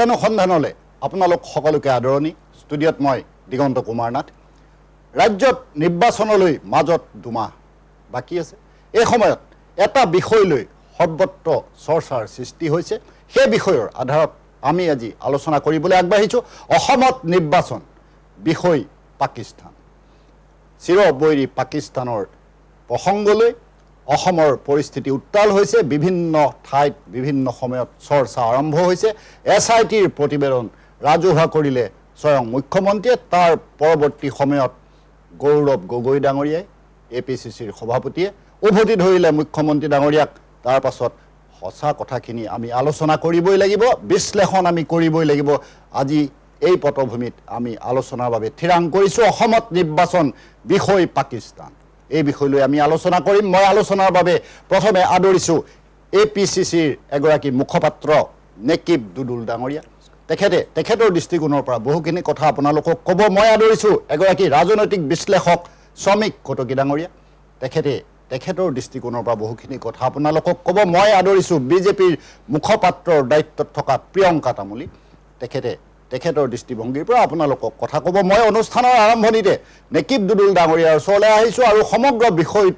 সত্যানুসন্ধানলৈ আপোনালোক সকলোকে আদৰণি। ষ্টুডিঅ'ত মই দিগন্ত কুমাৰ নাথ। ৰাজ্যত নিৰ্বাচনলৈ মাজত দুমাহ বাকী আছে। এই সময়ত এটা বিষয় লৈ সৰ্বত্ৰ চৰ্চাৰ সৃষ্টি হৈছে। সেই বিষয়ৰ আধাৰত আমি আজি আলোচনা কৰিবলৈ আগবাঢ়িছোঁ। অসমত নিৰ্বাচন, বিষয় পাকিস্তান। চিৰবৈৰী পাকিস্তানৰ প্ৰসংগলৈ অসমৰ পৰিস্থিতি উত্তাল হৈছে। বিভিন্ন ঠাইত বিভিন্ন সময়ত চৰ্চা আৰম্ভ হৈছে। SITৰ প্ৰতিবেদন ৰাজহুৱা কৰিলে স্বয়ং মুখ্যমন্ত্ৰীয়ে। তাৰ পৰৱৰ্তী সময়ত গৌৰৱ গগৈ ডাঙৰীয়াই APCCৰ সভাপতিয়ে উভতি ধৰিলে মুখ্যমন্ত্ৰী ডাঙৰীয়াক। তাৰ পাছত সঁচা কথাখিনি আমি আলোচনা কৰিবই লাগিব, বিশ্লেষণ আমি কৰিবই লাগিব। আজি এই পটভূমিত আমি আলোচনাৰ বাবে থিৰাং কৰিছোঁ অসমত নিৰ্বাচন, বিষয় পাকিস্তান। এই বিষয় লৈ আমি আলোচনা কৰিম। মই আলোচনাৰ বাবে প্ৰথমে আদৰিছোঁ APCCৰ এগৰাকী মুখপাত্ৰ নেকিব দুদুল ডাঙৰীয়া। তেখেতৰ দৃষ্টিকোণৰ পৰা বহুখিনি কথা আপোনালোকক ক'ব। মই আদৰিছোঁ এগৰাকী ৰাজনৈতিক বিশ্লেষক শ্ৰমিক কটকী ডাঙৰীয়া। তেখেতৰ দৃষ্টিকোণৰ পৰা বহুখিনি কথা আপোনালোকক ক'ব। মই আদৰিছোঁ BJPৰ মুখপাত্ৰৰ দায়িত্বত থকা প্ৰিয়ংকা তামুলী। তেখেতৰ দৃষ্টিভংগীৰ পৰা আপোনালোকক কথা ক'ব। মই অনুষ্ঠানৰ আৰম্ভণিতে নেকিব দুদুল ডাঙৰীয়াৰ ওচৰলৈ আহিছোঁ আৰু সমগ্ৰ বিষয়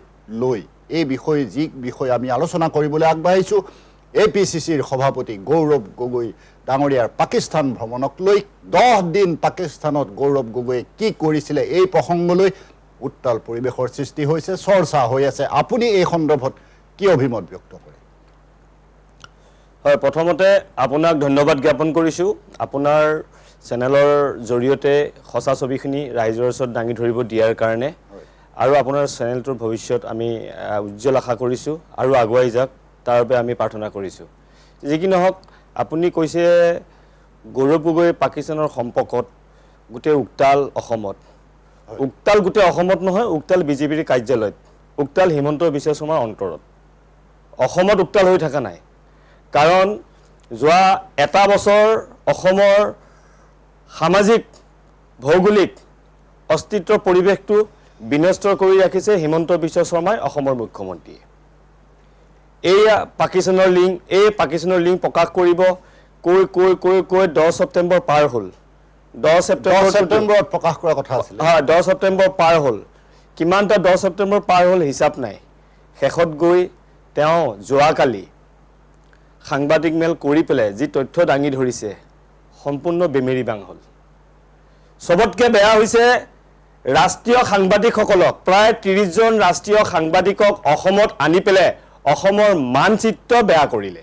লৈ এই যি বিষয় আমি আলোচনা কৰিবলৈ আগবাঢ়িছোঁ, APCCৰ সভাপতি গৌৰৱ গগৈ ডাঙৰীয়াৰ পাকিস্তান ভ্ৰমণক লৈ 10 দিন পাকিস্তানত গৌৰৱ গগৈয়ে কি কৰিছিলে, এই প্ৰসংগলৈ উত্তাল পৰিৱেশৰ সৃষ্টি হৈছে, চৰ্চা হৈ আছে। আপুনি এই সন্দৰ্ভত কি অভিমত ব্যক্ত কৰে? হয়, প্ৰথমতে আপোনাক ধন্যবাদ জ্ঞাপন কৰিছোঁ। আপোনাৰ চেনেলৰ জৰিয়তে সঁচা ছবিখিনি ৰাইজৰ ওচৰত দাঙি ধৰিব দিয়াৰ কাৰণে, আৰু আপোনাৰ চেনেলটোৰ ভৱিষ্যত আমি উজ্জ্বল আশা কৰিছোঁ আৰু আগুৱাই যাওক তাৰ বাবে আমি প্ৰাৰ্থনা কৰিছোঁ। যি কি নহওক, আপুনি কৈছে গৌৰৱ গগৈ পাকিস্তানৰ সম্পৰ্কত গোটেই উত্তাল অসমত। উত্তাল গোটেই অসমত নহয়, উত্তাল BJPৰ কাৰ্যালয়ত, উত্তাল হিমন্ত বিশ্ব শৰ্মাৰ অন্তৰত। অসমত উত্তাল হৈ থকা নাই, কাৰণ যোৱা এটা বছৰ অসমৰ সামাজিক ভৌগোলিক অস্তিত্বৰ পৰিৱেশটো বিনষ্ট কৰি ৰাখিছে হিমন্ত বিশ্ব শৰ্মাই, অসমৰ মুখ্যমন্ত্ৰীয়ে। এইয়া পাকিস্তানৰ লিংক প্ৰকাশ কৰিব কৈ 10 ছেপ্টেম্বৰ পাৰ হ'ল। 10 ছেপ্টেম্বৰত প্ৰকাশ কৰাৰ কথা আছিল। হয়, 10 ছেপ্টেম্বৰ পাৰ হ'ল। কিমানটা 10 ছেপ্টেম্বৰ পাৰ হ'ল হিচাপ নাই। শেষত গৈ তেওঁ যোৱাকালি সাংবাদিক মেল কৰি পেলাই যি তথ্য দাঙি ধৰিছে, সম্পূৰ্ণ বেমেৰিবাং হ'ল। চবতকৈ বেয়া হৈছে ৰাষ্ট্ৰীয় সাংবাদিকসকলক, প্ৰায় 30 জন ৰাষ্ট্ৰীয় সাংবাদিকক অসমত আনি পেলাই অসমৰ মানচিত্ৰ বেয়া কৰিলে।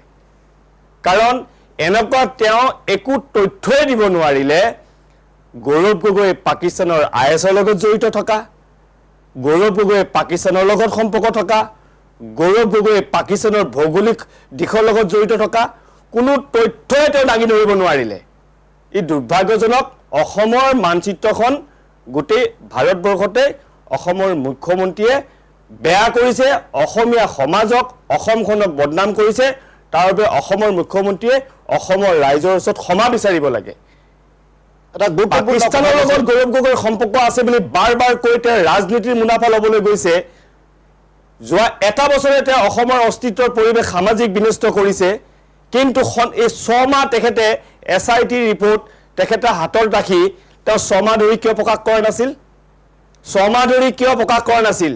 কাৰণ এনেকুৱা তেওঁ একো তথ্যই দিব নোৱাৰিলে গৌৰৱ গগৈ পাকিস্তানৰ ISৰ লগত জড়িত থকা, গৌৰৱ গগৈ পাকিস্তানৰ লগত সম্পৰ্ক থকা, গৌৰৱ গগৈ পাকিস্তানৰ ভৌগোলিক দিশৰ লগত জড়িত থকা কোনো তথ্যই তেওঁ দাঙি ধৰিব নোৱাৰিলে। ই দুৰ্ভাগ্যজনক। অসমৰ মানচিত্ৰখন গোটেই ভাৰতবৰ্ষতে অসমৰ মুখ্যমন্ত্ৰীয়ে বেয়া কৰিছে, অসমীয়া সমাজক, অসমখনক বদনাম কৰিছে। তাৰ বাবে অসমৰ মুখ্যমন্ত্ৰীয়ে অসমৰ ৰাইজৰ ওচৰত ক্ষমা বিচাৰিব লাগে। পাকিস্তানৰ লগত গৌৰৱ গগৈৰ সম্পৰ্ক আছে বুলি বাৰ কৈ তেওঁ ৰাজনীতিৰ মুনাফা ল'বলৈ গৈছে। যোৱা এটা বছৰে তেওঁ অসমৰ অস্তিত্বৰ পৰিৱেশ সামাজিক বিনষ্ট কৰিছে। কিন্তু এই 6 মাহ তেখেতে SIT ৰিপৰ্ট তেখেতে হাতত ৰাখি তেওঁ 6 মাহ ধৰি কিয় প্ৰকাশ কৰা নাছিল? 6 মাহ ধৰি কিয় প্ৰকাশ কৰা নাছিল?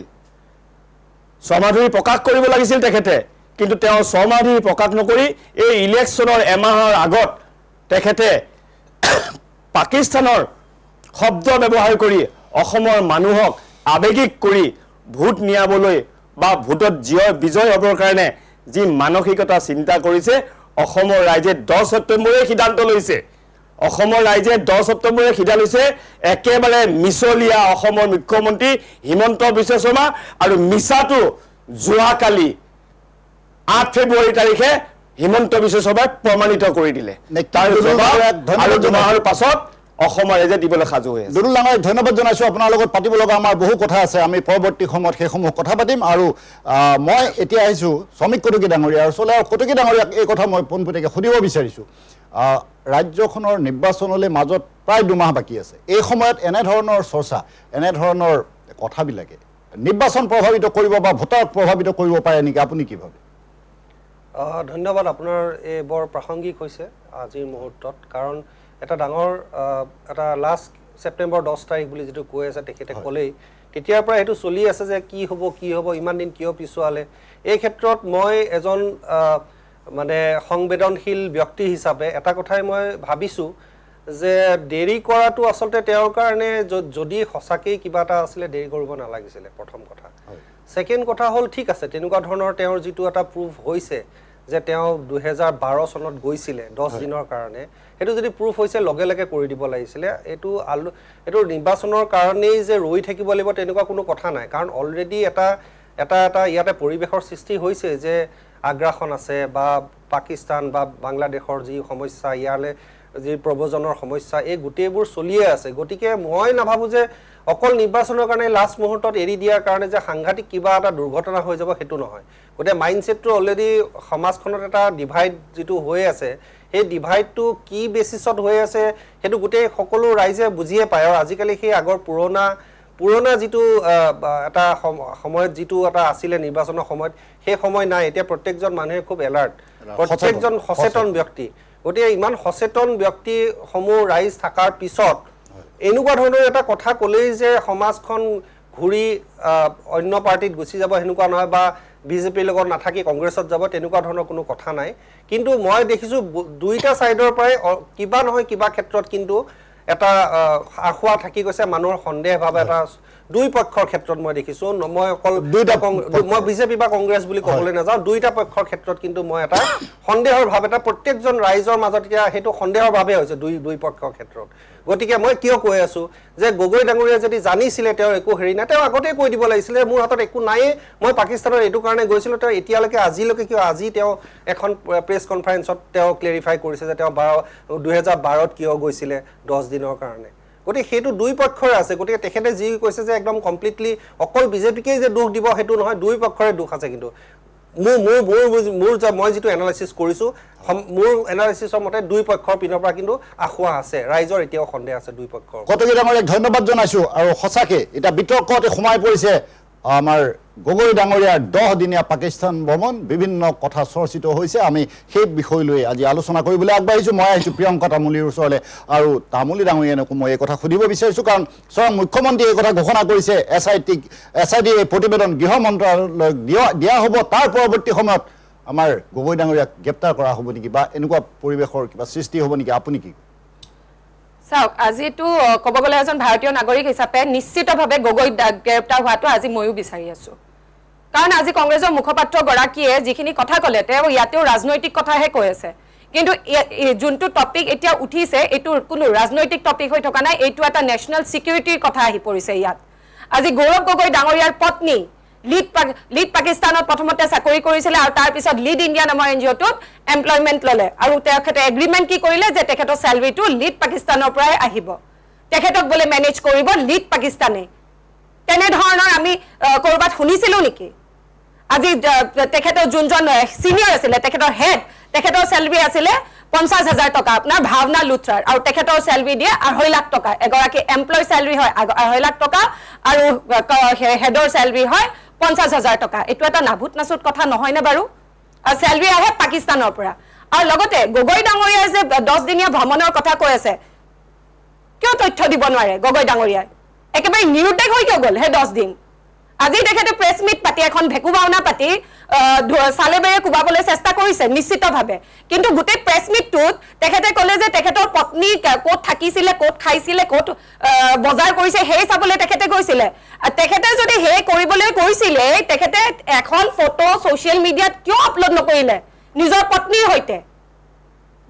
6 মাহ ধৰি প্ৰকাশ কৰিব লাগিছিল তেখেতে, কিন্তু তেওঁ 6 মাহ ধৰি প্ৰকাশ নকৰি এই ইলেকশ্যনৰ এমাহৰ আগত তেখেতে পাকিস্তানৰ শব্দ ব্যৱহাৰ কৰি অসমৰ মানুহক আৱেগিক কৰি ভোট নিয়াবলৈ বা ভোটত বিজয় হ'বৰ কাৰণে যি মানসিকতা চিন্তা কৰিছে, অসমৰ ৰাইজে 10 ছেপ্টেম্বৰে সিদ্ধান্ত লৈছে। অসমৰ ৰাইজে 10 ছেপ্টেম্বৰে সিদ্ধান্ত লৈছে একেবাৰে মিছলীয়া অসমৰ মুখ্যমন্ত্ৰী হিমন্ত বিশ্ব শৰ্মা। আৰু মিছাটো যোৱাকালি 8 ফেব্ৰুৱাৰী তাৰিখে হিমন্ত বিশ্ব শৰ্মাই প্ৰমাণিত কৰি দিলে। তাৰ আৰু দুমাহৰ পাছত অসমৰ ৰাইজে দিবলৈ সাজু হৈ আছে। দুদুল ডাঙৰীয়াক ধন্যবাদ জনাইছোঁ। আপোনাৰ লগত পাতিব লগা আমাৰ বহু কথা আছে, আমি পৰৱৰ্তী সময়ত সেইসমূহ কথা পাতিম। আৰু মই এতিয়া আহিছোঁ শ্ৰমিক কটকী ডাঙৰীয়াৰ ওচৰলৈ। আৰু কটকী ডাঙৰীয়াক এই কথা মই পোনপটীয়াকৈ সুধিব বিচাৰিছোঁ। ৰাজ্যখনৰ নিৰ্বাচনলৈ মাজত প্ৰায় 2 মাহ বাকী আছে। এই সময়ত এনেধৰণৰ চৰ্চা, এনেধৰণৰ কথাবিলাকে নিৰ্বাচন প্ৰভাৱিত কৰিব বা ভোটাৰক প্ৰভাৱিত কৰিব পাৰে নেকি? আপুনি কি ভাবে? ধন্যবাদ আপোনাৰ এই বৰ প্ৰাসংগিক হৈছে আজিৰ মুহূৰ্তত কাৰণ এটা ডাঙৰ এটা লাষ্ট ছেপ্টেম্বৰ 10 তাৰিখ বুলি যেটো কৈ আছে তেখেতে ক'লেই তেতিয়াৰ পৰা সেইটো চলি আছে যে কি হ'ব ইমান দিন কিয় পিছুৱালে এই ক্ষেত্ৰত মই এজন মানে সংবেদনশীল ব্যক্তি হিচাপে এটা কথাই মই ভাবিছো যে দেৰি কৰাটো আসলতে তেওঁৰ কাৰণে যদি সঁচাকৈ কিবা এটা আছিলে দেৰি কৰিব নালাগিছিলে প্ৰথম কথা সেকেন্ড কথা হল ঠিক আছে তেনেকুৱা ধৰণৰ তেওঁৰ যিটো এটা প্ৰুফ হৈছে যে তেওঁ 2012 চনত গৈছিলে 10 দিনৰ কাৰণে হেতু যদি প্ৰুফ হৈছে লগে লগে কৰি দিব লাগিছিলে এটো নিৰ্বাচনৰ কাৰণেই যে ৰৈ থাকিব লাগিব তেনেকুৱা কোনো কথা নাই কাৰণ অলৰেডি এটা ইয়াতে পৰিবেশৰ সৃষ্টি হৈছে যে আগ্ৰাসন আছে বা পাকিস্তান বা বাংলাদেশৰ যি সমস্যা ইয়ালে যি প্ৰবজনৰ সমস্যা এই গুটেবোৰ চলিয়ে আছে গতিকে মই নাভাবো যে অকল নিৰ্বাচনৰ কাৰণে লাষ্ট মুহূৰ্তত এৰি দিয়াৰ কাৰণে যে সাংঘাতিক কিবা এটা দুৰ্ঘটনা হৈ যাব হেতু নহয় গতে মাইন্ডসেটটো অলৰেডি সমাজখনত এটা ডিভাইড যেটো হৈ আছে এই ডিভাইডটো কি বেসিছত হৈ আছে হেতু গুটে সকলো ৰাইজে বুজিয়ে পায় আৰু আজিকালি সেই আগৰ পুৰণা যেটো এটা সময়ত যেটো এটা আছিল নিৰ্বাচনৰ সময়ত সেই সময় নাই এতিয়া প্ৰত্যেকজন মানুহে খুব এলাৰ্ট প্ৰত্যেকজন সচেতন ব্যক্তি গতে ইমান সচেতন ব্যক্তি সমূহ ৰাইজ থাকাৰ পিছত এনেকুৱা ধৰণৰ এটা কথা কলেই যে সমাজখন ঘুৰি অন্য পাৰ্টিত গুছি যাব হেনুকা নহয় বা বিজেপিৰ লগত নাথাকি কংগ্ৰেছত যাব তেনেকুৱা ধৰণৰ কোনো কথা নাই কিন্তু মই দেখিছো দুইটা সাইডৰ পৰাই কিবা নহয় কিবা ক্ষেত্ৰত কিন্তু এটা আখুৱা থাকি গৈছে মানুহৰ সন্দেহ ভাব এটা দুই পক্ষৰ ক্ষেত্ৰত মই দেখিছো মই অকল মই বিজেপি বা কংগ্ৰেছ বুলি ক'বলৈ নাযাওঁ দুইটা পক্ষৰ ক্ষেত্ৰত কিন্তু মই এটা সন্দেহৰ ভাব এটা প্ৰত্যেকজন ৰাইজৰ মাজত এতিয়া হেতু সন্দেহৰ ভাবে হৈছে দুই পক্ষৰ ক্ষেত্ৰত গতিকে মই কিয় কৈ আছো যে গগৈ ডাঙৰীয়া যদি জানিছিলে তেওঁ একো হেৰি না তেওঁ আগতে কৈ দিব লাগিছিলে মোৰ হাতত একো নাই মই পাকিস্তানৰ এটো কাৰণে গৈছিল তেওঁ এতিয়ালৈকে আজিলৈকে কিয় আজি তেওঁ এখন প্ৰেছ কনফাৰেন্সত তেওঁ ক্লেৰিফাই কৰিছে যে তেওঁ 2012ত কিয় গৈছিলে 10 দিনৰ কাৰণে গতিকে হেতু দুই পক্ষৰে আছে গতিকে তেখেতে যি কৈছে যে একদম কমপ্লিটলি অকল বিজেপিকে যে দুখ দিব হেতু নহয় দুই পক্ষৰে দুখ আছে কিন্তু মোৰ মই যেটো এনালাইসিস কৰিছো মোৰ এনালাইসিসৰ মতে দুই পক্ষৰ পিনৰ পৰা কিন্তু আখুৱা আছে ৰাইজৰ এতিয়াও সন্দেহ আছে দুই পক্ষৰ কতকি ডাঙৰীয়াক ধন্যবাদ জনাইছো আৰু সঁচাকে এটা বিতৰ্কতে সোমাই পৰিছে আমাৰ গগৈ ডাঙৰীয়াৰ 10 দিনীয়া পাকিস্তান ভ্ৰমণ বিভিন্ন কথা চৰ্চিত হৈছে আমি সেই বিষয় লৈ আজি আলোচনা কৰিবলৈ আগবাঢ়িছো মই আহিছো প্ৰিয়ংকা তামুলীৰ ওচৰলে আৰু তামুলী ডাঙৰীয়ানকো মই এই কথা সুধিব বিচাৰিছো কাৰণ স্বয়ং মুখ্যমন্ত্ৰীয়ে এই কথা ঘোষণা কৰিছে এসআইডি প্ৰতিবেদন গৃহ মন্ত্ৰালয়ক দিয়া হ'ব তাৰ পৰৱৰ্তী সময়ত আমাৰ গগৈ ডাঙৰীয়াক গ্ৰেপ্তাৰ কৰা হ'ব নেকি বা এনেকুৱা পৰিবেশৰ কিবা সৃষ্টি হ'ব নেকি আপুনি কি চাওক আজি তো কব গলে এজন ভাৰতীয় নাগৰিক হিচাপে নিশ্চিতভাৱে গগৈ গ্ৰেপ্তাৰ হোৱাটো আজি ময়ো বিচাৰি আছো কাৰণ আজি কংগ্ৰেছৰ মুখপাত্ৰ গৰাকীয়ে যিখিনি কথা ক'লে তেওঁ ইয়াতেও ৰাজনৈতিক কথাহে কৈ আছে কিন্তু যোনটো টপিক এতিয়া উঠিছে এটো কোনো ৰাজনৈতিক টপিক হৈ থকা নাই এটো এটা নেশনাল সিকিউৰিটিৰ কথা আহি পৰিছে ইয়াত আজি গৌৰৱ গগৈ ডাঙৰীয়াৰ পত্নী লিড পাকিস্তানত প্ৰথমতে চাকৰি কৰিছিল আৰু তাৰ পিছত লিড ইণ্ডিয়া নামৰ এনজিঅ'টোত এমপ্লয়মেন্ট ললে আৰু তেখেতে এগ্ৰিমেন্ট কি কৰিলে যে তেখেতৰ স্যালাৰিটো লিড পাকিস্তানৰ পৰাই আহিব তেখেতক বলে মেনেজ কৰিব লিড পাকিস্তানে তেনে ধৰণৰ আমি কৰবাত শুনিছিলো নেকি আজি তেখেতৰ যোনজন সিনিয়ৰ আছিল তেখেতৰ হেড তেখেতৰ স্যালাৰি আছিল 50,000 টকা আপোনাৰ ভাৱনা লুথৰাৰ আৰু তেখেতৰ স্যালাৰি দিয়ে 2.5 লাখ টকা এগৰাকী এমপ্লয় স্যালাৰি হয় 2.5 লাখ টকা আৰু হেডৰ স্যালাৰি হয় 50,000 টকা এটো এটা নাভুত নাচুত কথা নহয় না বাৰু আৰু স্যালাৰি আহে পাকিস্তানৰ পৰা আৰু লগতে গগৈ ডাঙৰীয়াৰ যে 10 দিনীয়া ভ্ৰমণৰ কথা কৈ আছে কিয় তথ্য দিব নোৱাৰে গগৈ ডাঙৰীয়াই একেবাৰে নিৰুদ্দেশ হৈ গ'ল হে 10 দিন আজি তেখেতে প্ৰেছ মিট পাতি এখন ভেকুবাওনা পাতি সালেবেৰে কুবাবলৈ চেষ্টা কৰিছে নিশ্চিতভাৱে কিন্তু গোটেই প্ৰেছ মিটটোত তেখেতে ক'লে যে তেখেতৰ পত্নী কোত থাকিছিলে কোত খাইছিলে কোত বজাৰ কৰিছে হেই চাবলৈ তেখেতে গৈছিলে তেখেতে যদি হে কৰিবলৈ কৈছিলে তেখেতে এখন ফটো সোশ্যাল মিডিয়াত কিয় আপলোড নকৰিলে নিজৰ পত্নীৰ হৈতে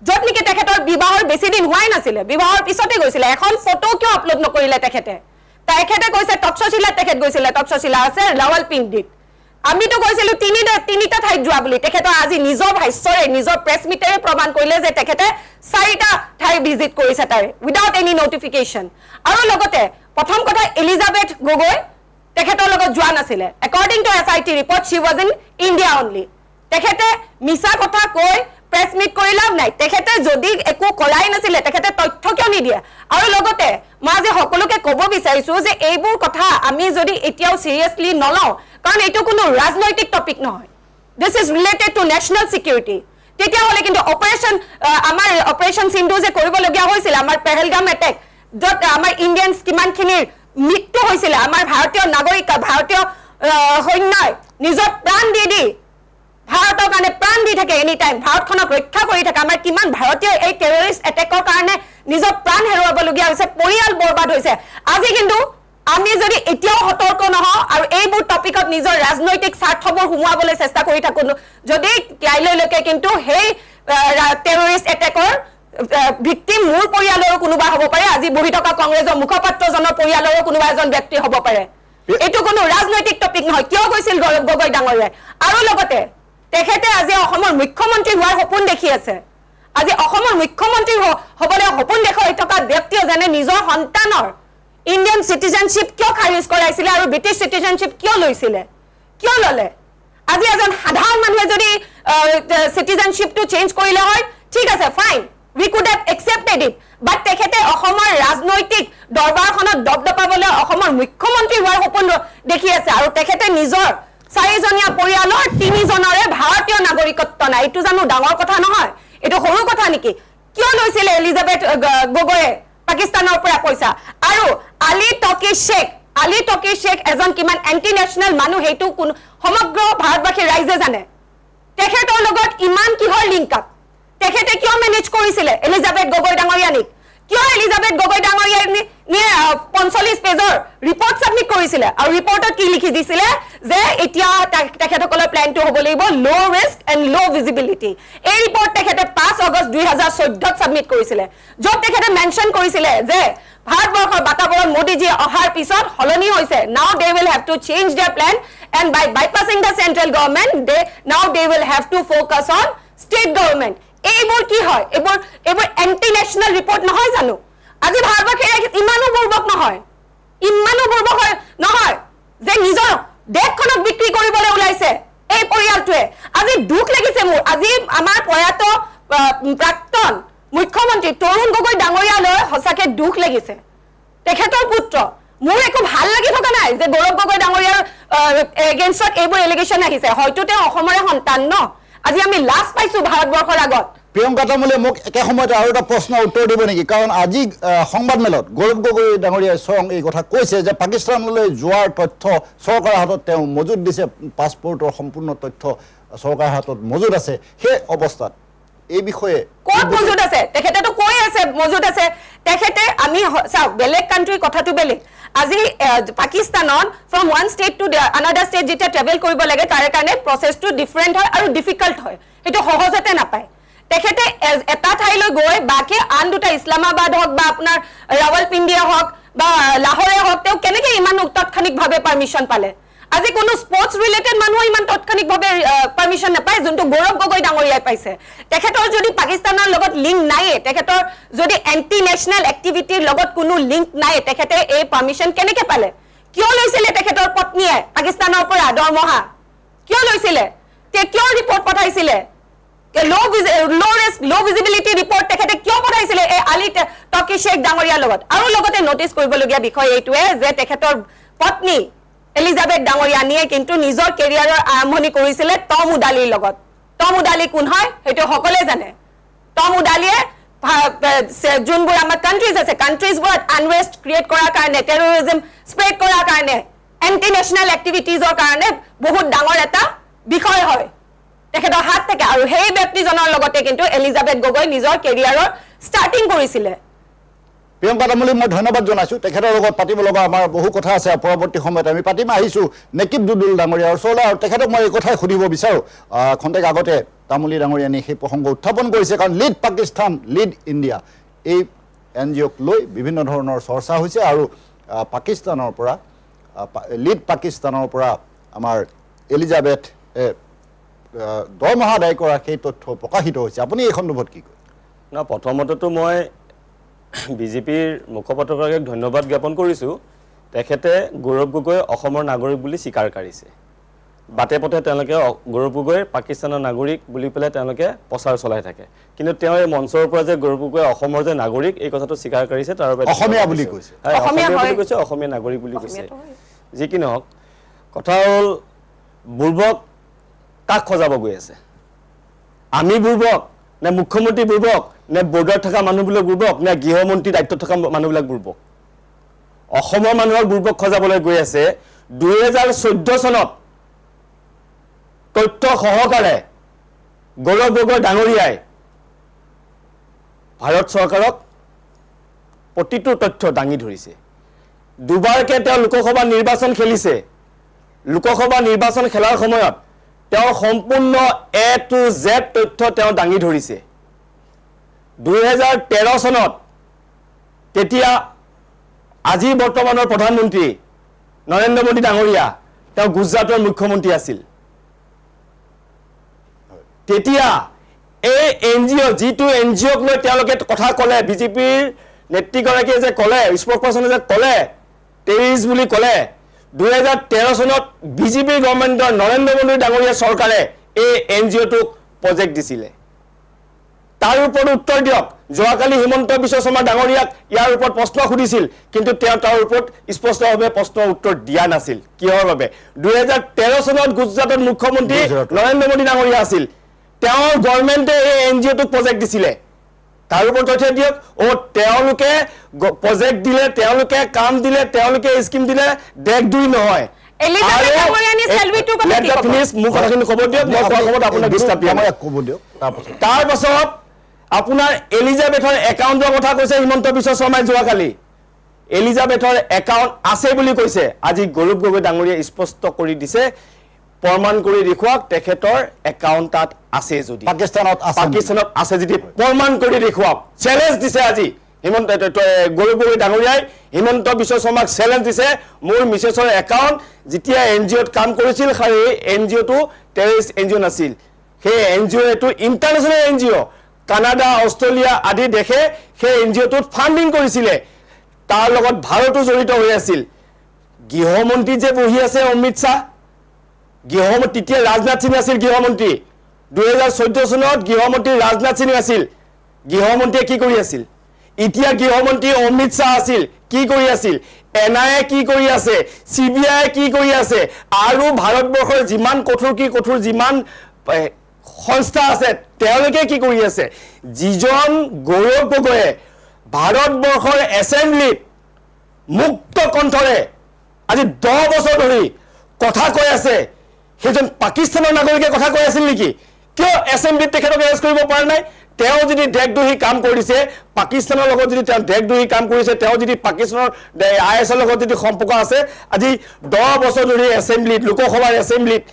যত নেকি তেখেতৰ বিবাহৰ বেছি দিন হোৱাই নাছিলে বিবাহৰ পিছতে গৈছিলে এখন ফটো কিয় আপলোড নকৰিলে তেখেতে কৈছে তক্ষশিলা তেখেত গৈছিলে তক্ষশিলা আছে ৰাৱলপিণ্ডিত আমিতো কৈছিলো তিনিটা ঠাইত যোৱা বুলি তেখেতৰ আজি নিজৰ ভাষ্যৰে নিজৰ প্ৰেছ মিটেৰে প্ৰমাণ কৰিলে যে তেখেতে 4টা ঠাই ভিজিট কৰিছে তাৰে উইদাউট এনি নটিফিকেশন আৰু লগতে প্ৰথম কথা এলিজাবেথ গগৈ তেখেতৰ লগত যোৱা নাছিলে according to SIT report she was in India only তেখেতে মিছা কথা কৈ প্ৰেছ মিট কৰি লাভ নাই তেখেতে যদি একো কৰাই নাছিলে তেখেতে তথ্য কিয় নিদিয়ে আৰু লগতে মই যে সকলোকে ক'ব বিচাৰিছো যে এইবোৰ কথা আমি যদি এতিয়াও সিৰিয়াসলি নলওঁ কাৰণ এটো কোনো ৰাজনৈতিক টপিক নহয় this is related to national security তেতিয়াহ'লে কিন্তু আমাৰ অপাৰেশ্যন সিন্ধু যে কৰিবলগীয়া হৈছিল আমাৰ পেহেলগাম এটেক য'ত আমাৰ ইণ্ডিয়ানছ কিমানখিনিৰ মৃত্যু হৈছিলে আমাৰ ভাৰতীয় নাগৰিক ভাৰতীয় সৈন্যই নিজৰ প্ৰাণ দি ভাৰতৰ কাৰণে প্ৰাণ দি থাকে এনি টাইম ভাৰতখনক ৰক্ষা কৰি থাকে আমাৰ কিমান ভাৰতীয় এই টেৰৰিষ্ট এটেকৰ কাৰণে নিজৰ প্ৰাণ হেৰুৱাবলগীয়া হৈছে পৰিয়াল বৰবাদ হৈছে আজি কিন্তু আমি যদি এতিয়াও সতৰ্ক নহওঁ আৰু এইবোৰ টপিকত নিজৰ ৰাজনৈতিক স্বাৰ্থবোৰ সোমোৱাবলৈ চেষ্টা কৰি থাকো যদি কাইলৈলৈকে কিন্তু সেই টেৰৰিষ্ট এটেকৰ ভিক্টিম মোৰ পৰিয়ালৰো কোনোবা হ'ব পাৰে আজি বহি থকা কংগ্ৰেছৰ মুখপাত্ৰজনৰ পৰিয়ালৰো কোনোবা এজন ব্যক্তি হ'ব পাৰে এইটো কোনো ৰাজনৈতিক টপিক নহয় কিয় কৈছিল গৌৰৱ গগৈ ডাঙৰীয়াই আৰু লগতে তেখেতে আজি অসমৰ মুখ্যমন্ত্ৰী হোৱাৰ সপোন দেখি আছে আজি অসমৰ মুখ্যমন্ত্ৰী হ'বলৈ সপোন দেখুৱাই থকা ব্যক্তিয়ে যেনে নিজৰ সন্তানৰ ইণ্ডিয়ান চিটিজেনশ্বিপ কিয় খাৰিজ কৰাইছিলে আৰু ব্ৰিটিছ চিটিজেনশ্বিপ কিয় লৈছিলে কিয় ল'লে আজি এজন সাধাৰণ মানুহে যদি চিটিজেনশ্বিপটো চেঞ্জ কৰিলে হয় ঠিক আছে fine we could have accepted it but তেখেতে অসমৰ ৰাজনৈতিক দৰবাৰখনত দবদবাবলৈ অসমৰ মুখ্যমন্ত্ৰী হোৱাৰ সপোন দেখি আছে আৰু তেখেতে নিজৰ 4জনীয়া পৰিয়ালৰ 3জনৰে ভাৰতীয় নাগৰিকত্ব নাই এইটো জানো ডাঙৰ কথা নহয় এইটো সৰু কথা নেকি কিয় লৈছিলে এলিজাবেথ গগৈয়ে পাকিস্তানৰ পৰা পইচা আৰু আলী টকিৰ শেখ এজন কিমান এন্টি নেশ্যনেল মানুহ সেইটো সমগ্ৰ ভাৰতবাসী ৰাইজে জানে তেখেতৰ লগত ইমান কিহৰ লিংক আপ তেখেতে কিয় মেনেজ কৰিছিলে এলিজাবেথ গগৈ ডাঙৰীয়ানীক কিয় এলিজাবেথ গগৈ ডাঙৰীয়ানীয়ে 45 পেজৰ ৰিপৰ্ট সাবমিট কৰিছিলে আৰু ৰিপৰ্টত কি লিখি দিছিলে যে এতিয়া তেখেতসকলৰ প্ল্যানটো হ'ব লাগিব লো ৰিস্ক এণ্ড লো ভিজিবিলিটি এই ৰিপৰ্ট তেখেতে 5 আগষ্ট 2014 সাবমিট কৰিছিলে য'ত তেখেতে মেনশ্যন কৰিছিলে যে ভাৰতবৰ্ষৰ বাতাবৰণ মোদীজী অহাৰ পিছত হলনি হৈছে now they will have to change their plan and by bypassing the central government now they will have to focus on state government এইবোৰ কি হয় এইবোৰ এন্টি নেশ্যনেল ৰিপৰ্ট নহয় জানো আজি ভাৰতবাসীৰ ইমানো বুৰ্বক নহয় যে নিজৰ দেশখনক বিক্ৰী কৰিবলৈ ওলাইছে এই পৰিয়ালটোৱে আজি দুখ লাগিছে মোৰ আজি আমাৰ প্ৰয়াত প্ৰাক্তন মুখ্যমন্ত্ৰী তৰুণ গগৈ ডাঙৰীয়ালৈ সঁচাকে দুখ লাগিছে তেখেতৰ পুত্ৰ মোৰ একো ভাল লাগি থকা নাই যে গৌৰৱ গগৈ ডাঙৰীয়াৰ এগেইনষ্টত এইবোৰ এলিগেশ্যন আহিছে হয়তো তেওঁ অসমৰে সন্তান ন আজি আমি লাজ পাইছো ভাৰতবৰ্ষৰ আগত প্ৰিয়ংকা তামুলীয়ে মোক একে সময়তে আৰু এটা প্ৰশ্নৰ উত্তৰ দিব নেকি কাৰণ আজি সংবাদমেলত গৌৰৱ গগৈ ডাঙৰীয়াই স্বয়ং এই কথা কৈছে যে পাকিস্তানলৈ যোৱাৰ তথ্য চৰকাৰৰ হাতত তেওঁ মজুত দিছে পাছপৰ্টৰ সম্পূৰ্ণ তথ্য চৰকাৰৰ হাতত মজুত আছে সেই অৱস্থাত এই বিষয়ে ক'ত মজুত আছে তেখেতেতো কৈ আছে মজুত আছে তেখেতে আমি চাওক বেলেগ কাণ্ট্ৰিৰ কথাটো বেলেগ আজি পাকিস্তানত from one state to another state যেতিয়া ট্ৰেভেল কৰিব লাগে তাৰ কাৰণে প্ৰচেছটো ডিফাৰেণ্ট হয় আৰু ডিফিকাল্ট হয় সেইটো সহজতে নাপায় তেখেতে এটা ঠাইলৈ গৈ বাকী আন দুটা ইছলামাবাদ হওক বা আপোনাৰ ৰাৱলপিণ্ডিয়া হওক বা লাহোৰে হওক তেওঁ কেনেকৈ ইমান তাৎক্ষণিকভাৱে পাৰ্মিশ্যন পালে আজি কোনো স্পৰ্টছ ৰিলেটেড মানুহ ইমান তাৎক্ষণিকভাৱে পাৰ্মিশ্যন নাপায় যোনটো গৌৰৱ গগৈ ডাঙৰীয়াই পাইছে তেখেতৰ যদি পাকিস্তানৰ লগত লিংক নাইয়ে তেখেতৰ যদি এণ্টি নেশ্যনেল এক্টিভিটিৰ লগত কোনো লিংক নাই তেখেতে এই পাৰ্মিশ্যন কেনেকৈ পালে কিয় লৈছিলে তেখেতৰ পত্নীয়ে পাকিস্তানৰ পৰা দৰমহা কিয় লৈছিলে কিয় ৰিপৰ্ট পঠাইছিলে লো ভিজিবিলিটি ৰিপৰ্ট তেখেতে কিয় পঠাইছিলে এই আলী টকি শেখ ডাঙৰীয়াৰ লগত আৰু লগতে নটিচ কৰিবলগীয়া বিষয় এইটোৱে যে তেখেতৰ পত্নী এলিজাবেথ ডাঙৰীয়ানীয়ে কিন্তু নিজৰ কেৰিয়াৰৰ আৰম্ভণি কৰিছিলে টম উডালিৰ লগত টম উডালি কোন হয় সেইটো সকলোৱে জানে টম উডালিয়ে যোনবোৰ আমাৰ কাণ্ট্ৰিজ আছে কাণ্ট্ৰিজবোৰত আনৰেষ্ট ক্ৰিয়েট কৰাৰ কাৰণে টেৰৰিজম স্প্ৰেড কৰাৰ কাৰণে এণ্টি নেশ্যনেল এক্টিভিটিজৰ কাৰণে বহুত ডাঙৰ এটা বিষয় হয় তেখেতৰ হাত থাকে আৰু সেই ব্যক্তিজনৰ লগতে কিন্তু এলিজাবেথ গগৈ নিজৰ কেৰিয়াৰৰ ষ্টাৰ্টিং কৰিছিলে প্ৰিয়ংকা তামুলী মই ধন্যবাদ জনাইছোঁ তেখেতৰ লগত পাতিব লগা আমাৰ বহু কথা আছে পৰৱৰ্তী সময়ত আমি পাতিম আহিছোঁ নেকিব দুদুল ডাঙৰীয়াৰ ওচৰলৈ আৰু তেখেতক মই এই কথাই সুধিব বিচাৰোঁ খন্তেক আগতে তামুলী ডাঙৰীয়ানীয়ে সেই প্ৰসংগ উত্থাপন কৰিছে কাৰণ লিড পাকিস্তান লিড ইণ্ডিয়া এই NGOক লৈ বিভিন্ন ধৰণৰ চৰ্চা হৈছে আৰু পাকিস্তানৰ পৰা লিড পাকিস্তানৰ পৰা আমাৰ এলিজাবেথ দৰমহা আদায় কৰা সেই তথ্য প্ৰকাশিত হৈছে আপুনি এই সন্দৰ্ভত কি কয় না প্ৰথমতেতো মই বিজেপিৰ মুখপাত্ৰগৰাকীক ধন্যবাদ জ্ঞাপন কৰিছোঁ তেখেতে গৌৰৱ গগৈ অসমৰ নাগৰিক বুলি স্বীকাৰ কৰিছে বাটে পথে তেওঁলোকে গৌৰৱ গগৈ পাকিস্তানৰ নাগৰিক বুলি পেলাই তেওঁলোকে প্ৰচাৰ চলাই থাকে কিন্তু তেওঁ এই মঞ্চৰ পৰা যে গৌৰৱ গগৈ অসমৰ যে নাগৰিক এই কথাটো স্বীকাৰ কৰিছে তাৰ বাবে অসমীয়া বুলি কৈছে অসমীয়া নাগৰিক বুলি কৈছে যি কি নহওক কথা হ'ল বুৰ্বক কাক খজাব গৈ আছে আমি বুৰ্বক নে মুখ্যমন্ত্ৰী বুৰ্বক নে বৰ্ডাৰত থকা মানুহবিলাক বুৰ্বক নে গৃহমন্ত্ৰী দায়িত্বত থকা মানুহবিলাক বুৰ্বক অসমৰ মানুহক বুৰ্বক খজাবলৈ গৈ আছে 2014 চনত তথ্য সহকাৰে গৌৰৱ গগৈ ডাঙৰীয়াই ভাৰত চৰকাৰক প্ৰতিটো তথ্য দাঙি ধৰিছে দুবাৰকে তেওঁ লোকসভা নিৰ্বাচন খেলিছে লোকসভা নিৰ্বাচন খেলাৰ সময়ত তেওঁ সম্পূৰ্ণ A to Z তথ্য তেওঁ দাঙি ধৰিছে 2013 চনত তেতিয়া আজি বৰ্তমানৰ প্ৰধানমন্ত্ৰী নৰেন্দ্ৰ মোদী ডাঙৰীয়া তেওঁ গুজৰাটৰ মুখ্যমন্ত্ৰী আছিল তেতিয়া এই এনজিও যিটো এনজিওক লৈ তেওঁলোকে কথা ক'লে বিজেপিৰ নেতৃগৰাকীয়ে যে ক'লে স্প'কপাৰ্চনে যে ক'লে টেৰিষ্ট বুলি ক'লে 2013 চনত বিজেপি গভৰ্ণমেণ্টৰ নৰেন্দ্ৰ মোদী ডাঙৰীয়া চৰকাৰে এই এনজিঅ'টোক প্ৰজেক্ট দিছিলে তাৰ ওপৰত উত্তৰ দিয়ক যোৱাকালি হিমন্ত বিশ্ব শৰ্মা ডাঙৰীয়াক ইয়াৰ ওপৰত প্ৰশ্ন সুধিছিল কিন্তু তেওঁ তাৰ ওপৰত স্পষ্টভাৱে প্ৰশ্নৰ উত্তৰ দিয়া নাছিল কিহৰ বাবে 2013 চনত গুজৰাটৰ মুখ্যমন্ত্ৰী নৰেন্দ্ৰ মোদী ডাঙৰীয়া আছিল তেওঁৰ গভৰ্ণমেণ্টে এই এনজিঅ'টোক প্ৰজেক্ট দিছিলে তাৰ ওপৰত তথ্য দিয়ক তেওঁলোকে প্ৰজেক্ট দিলে তেওঁলোকে কাম দিলে তেওঁলোকে স্কিম দিলে দেখ দুই নহয় তাৰ পাছত আপোনাৰ এলিজাবেথৰ একাউণ্টৰ কথা কৈছে হিমন্ত বিশ্ব শৰ্মাই যোৱাকালি এলিজাবেথৰ একাউণ্ট আছে বুলি কৈছে আজি গৌৰৱ গগৈ ডাঙৰীয়াই স্পষ্ট কৰি দিছে প্ৰমাণ কৰি দেখুৱাক তেখেতৰ একাউণ্ট তাত আছে যদি পাকিস্তানত আছে যদি প্ৰমাণ কৰি দেখুৱাক চ্যালেঞ্জ দিছে আজি হিমন্ত গৌৰৱ গগৈ ডাঙৰীয়াই হিমন্ত বিশ্ব শৰ্মাক চ্যালেঞ্জ দিছে মোৰ মিছেছৰ একাউণ্ট যেতিয়া এনজিঅ'ত কাম কৰিছিল সেই এনজিঅ'টো টেৰৰিষ্ট এনজিঅ' নাছিল সেই এনজিঅ' এটো ইণ্টাৰনেশ্যনেল এনজিঅ' কানাডা অষ্ট্ৰেলিয়া আদি দেশে সেই এনজিঅ'টোত ফাণ্ডিং কৰিছিলে তাৰ লগত ভাৰতো জড়িত হৈ আছিল গৃহমন্ত্ৰী যে বহি আছে অমিত শ্বাহ গৃহমন্ত্ৰী তেতিয়া ৰাজনাথ সিং আছিল গৃহমন্ত্ৰী 2014 চনত গৃহমন্ত্ৰী ৰাজনাথ সিং আছিল গৃহমন্ত্ৰীয়ে কি কৰি আছিল এতিয়া গৃহমন্ত্ৰী অমিত শ্বাহ আছিল কি কৰি আছিল এনআইএ কি কৰি আছে সিবিআই কি কৰি আছে আৰু ভাৰতবৰ্ষৰ যিমান কঠোৰ যিমান সংস্থা আছে তেওঁলোকে কি কৰি আছে যিজন গৌৰৱ গগৈয়ে ভাৰতবৰ্ষৰ এছেম্বলিত মুক্ত কণ্ঠৰে আজি 10 বছৰ ধৰি কথা কৈ আছে সেইজন পাকিস্তানৰ নাগৰিকে কথা কৈ আছিল নেকি কিয় এছেম্বলিত তেখেতক এৰেষ্ট কৰিব পৰা নাই তেওঁ যদি দেশদ্ৰোহী কাম কৰিছে পাকিস্তানৰ লগত যদি তেওঁ দেশদ্ৰোহী কাম কৰিছে তেওঁ যদি পাকিস্তানৰ আইএছৰ লগত যদি সম্পৰ্ক আছে আজি 10 বছৰ ধৰি এছেম্বলিত লোকসভাৰ এছেম্বলিত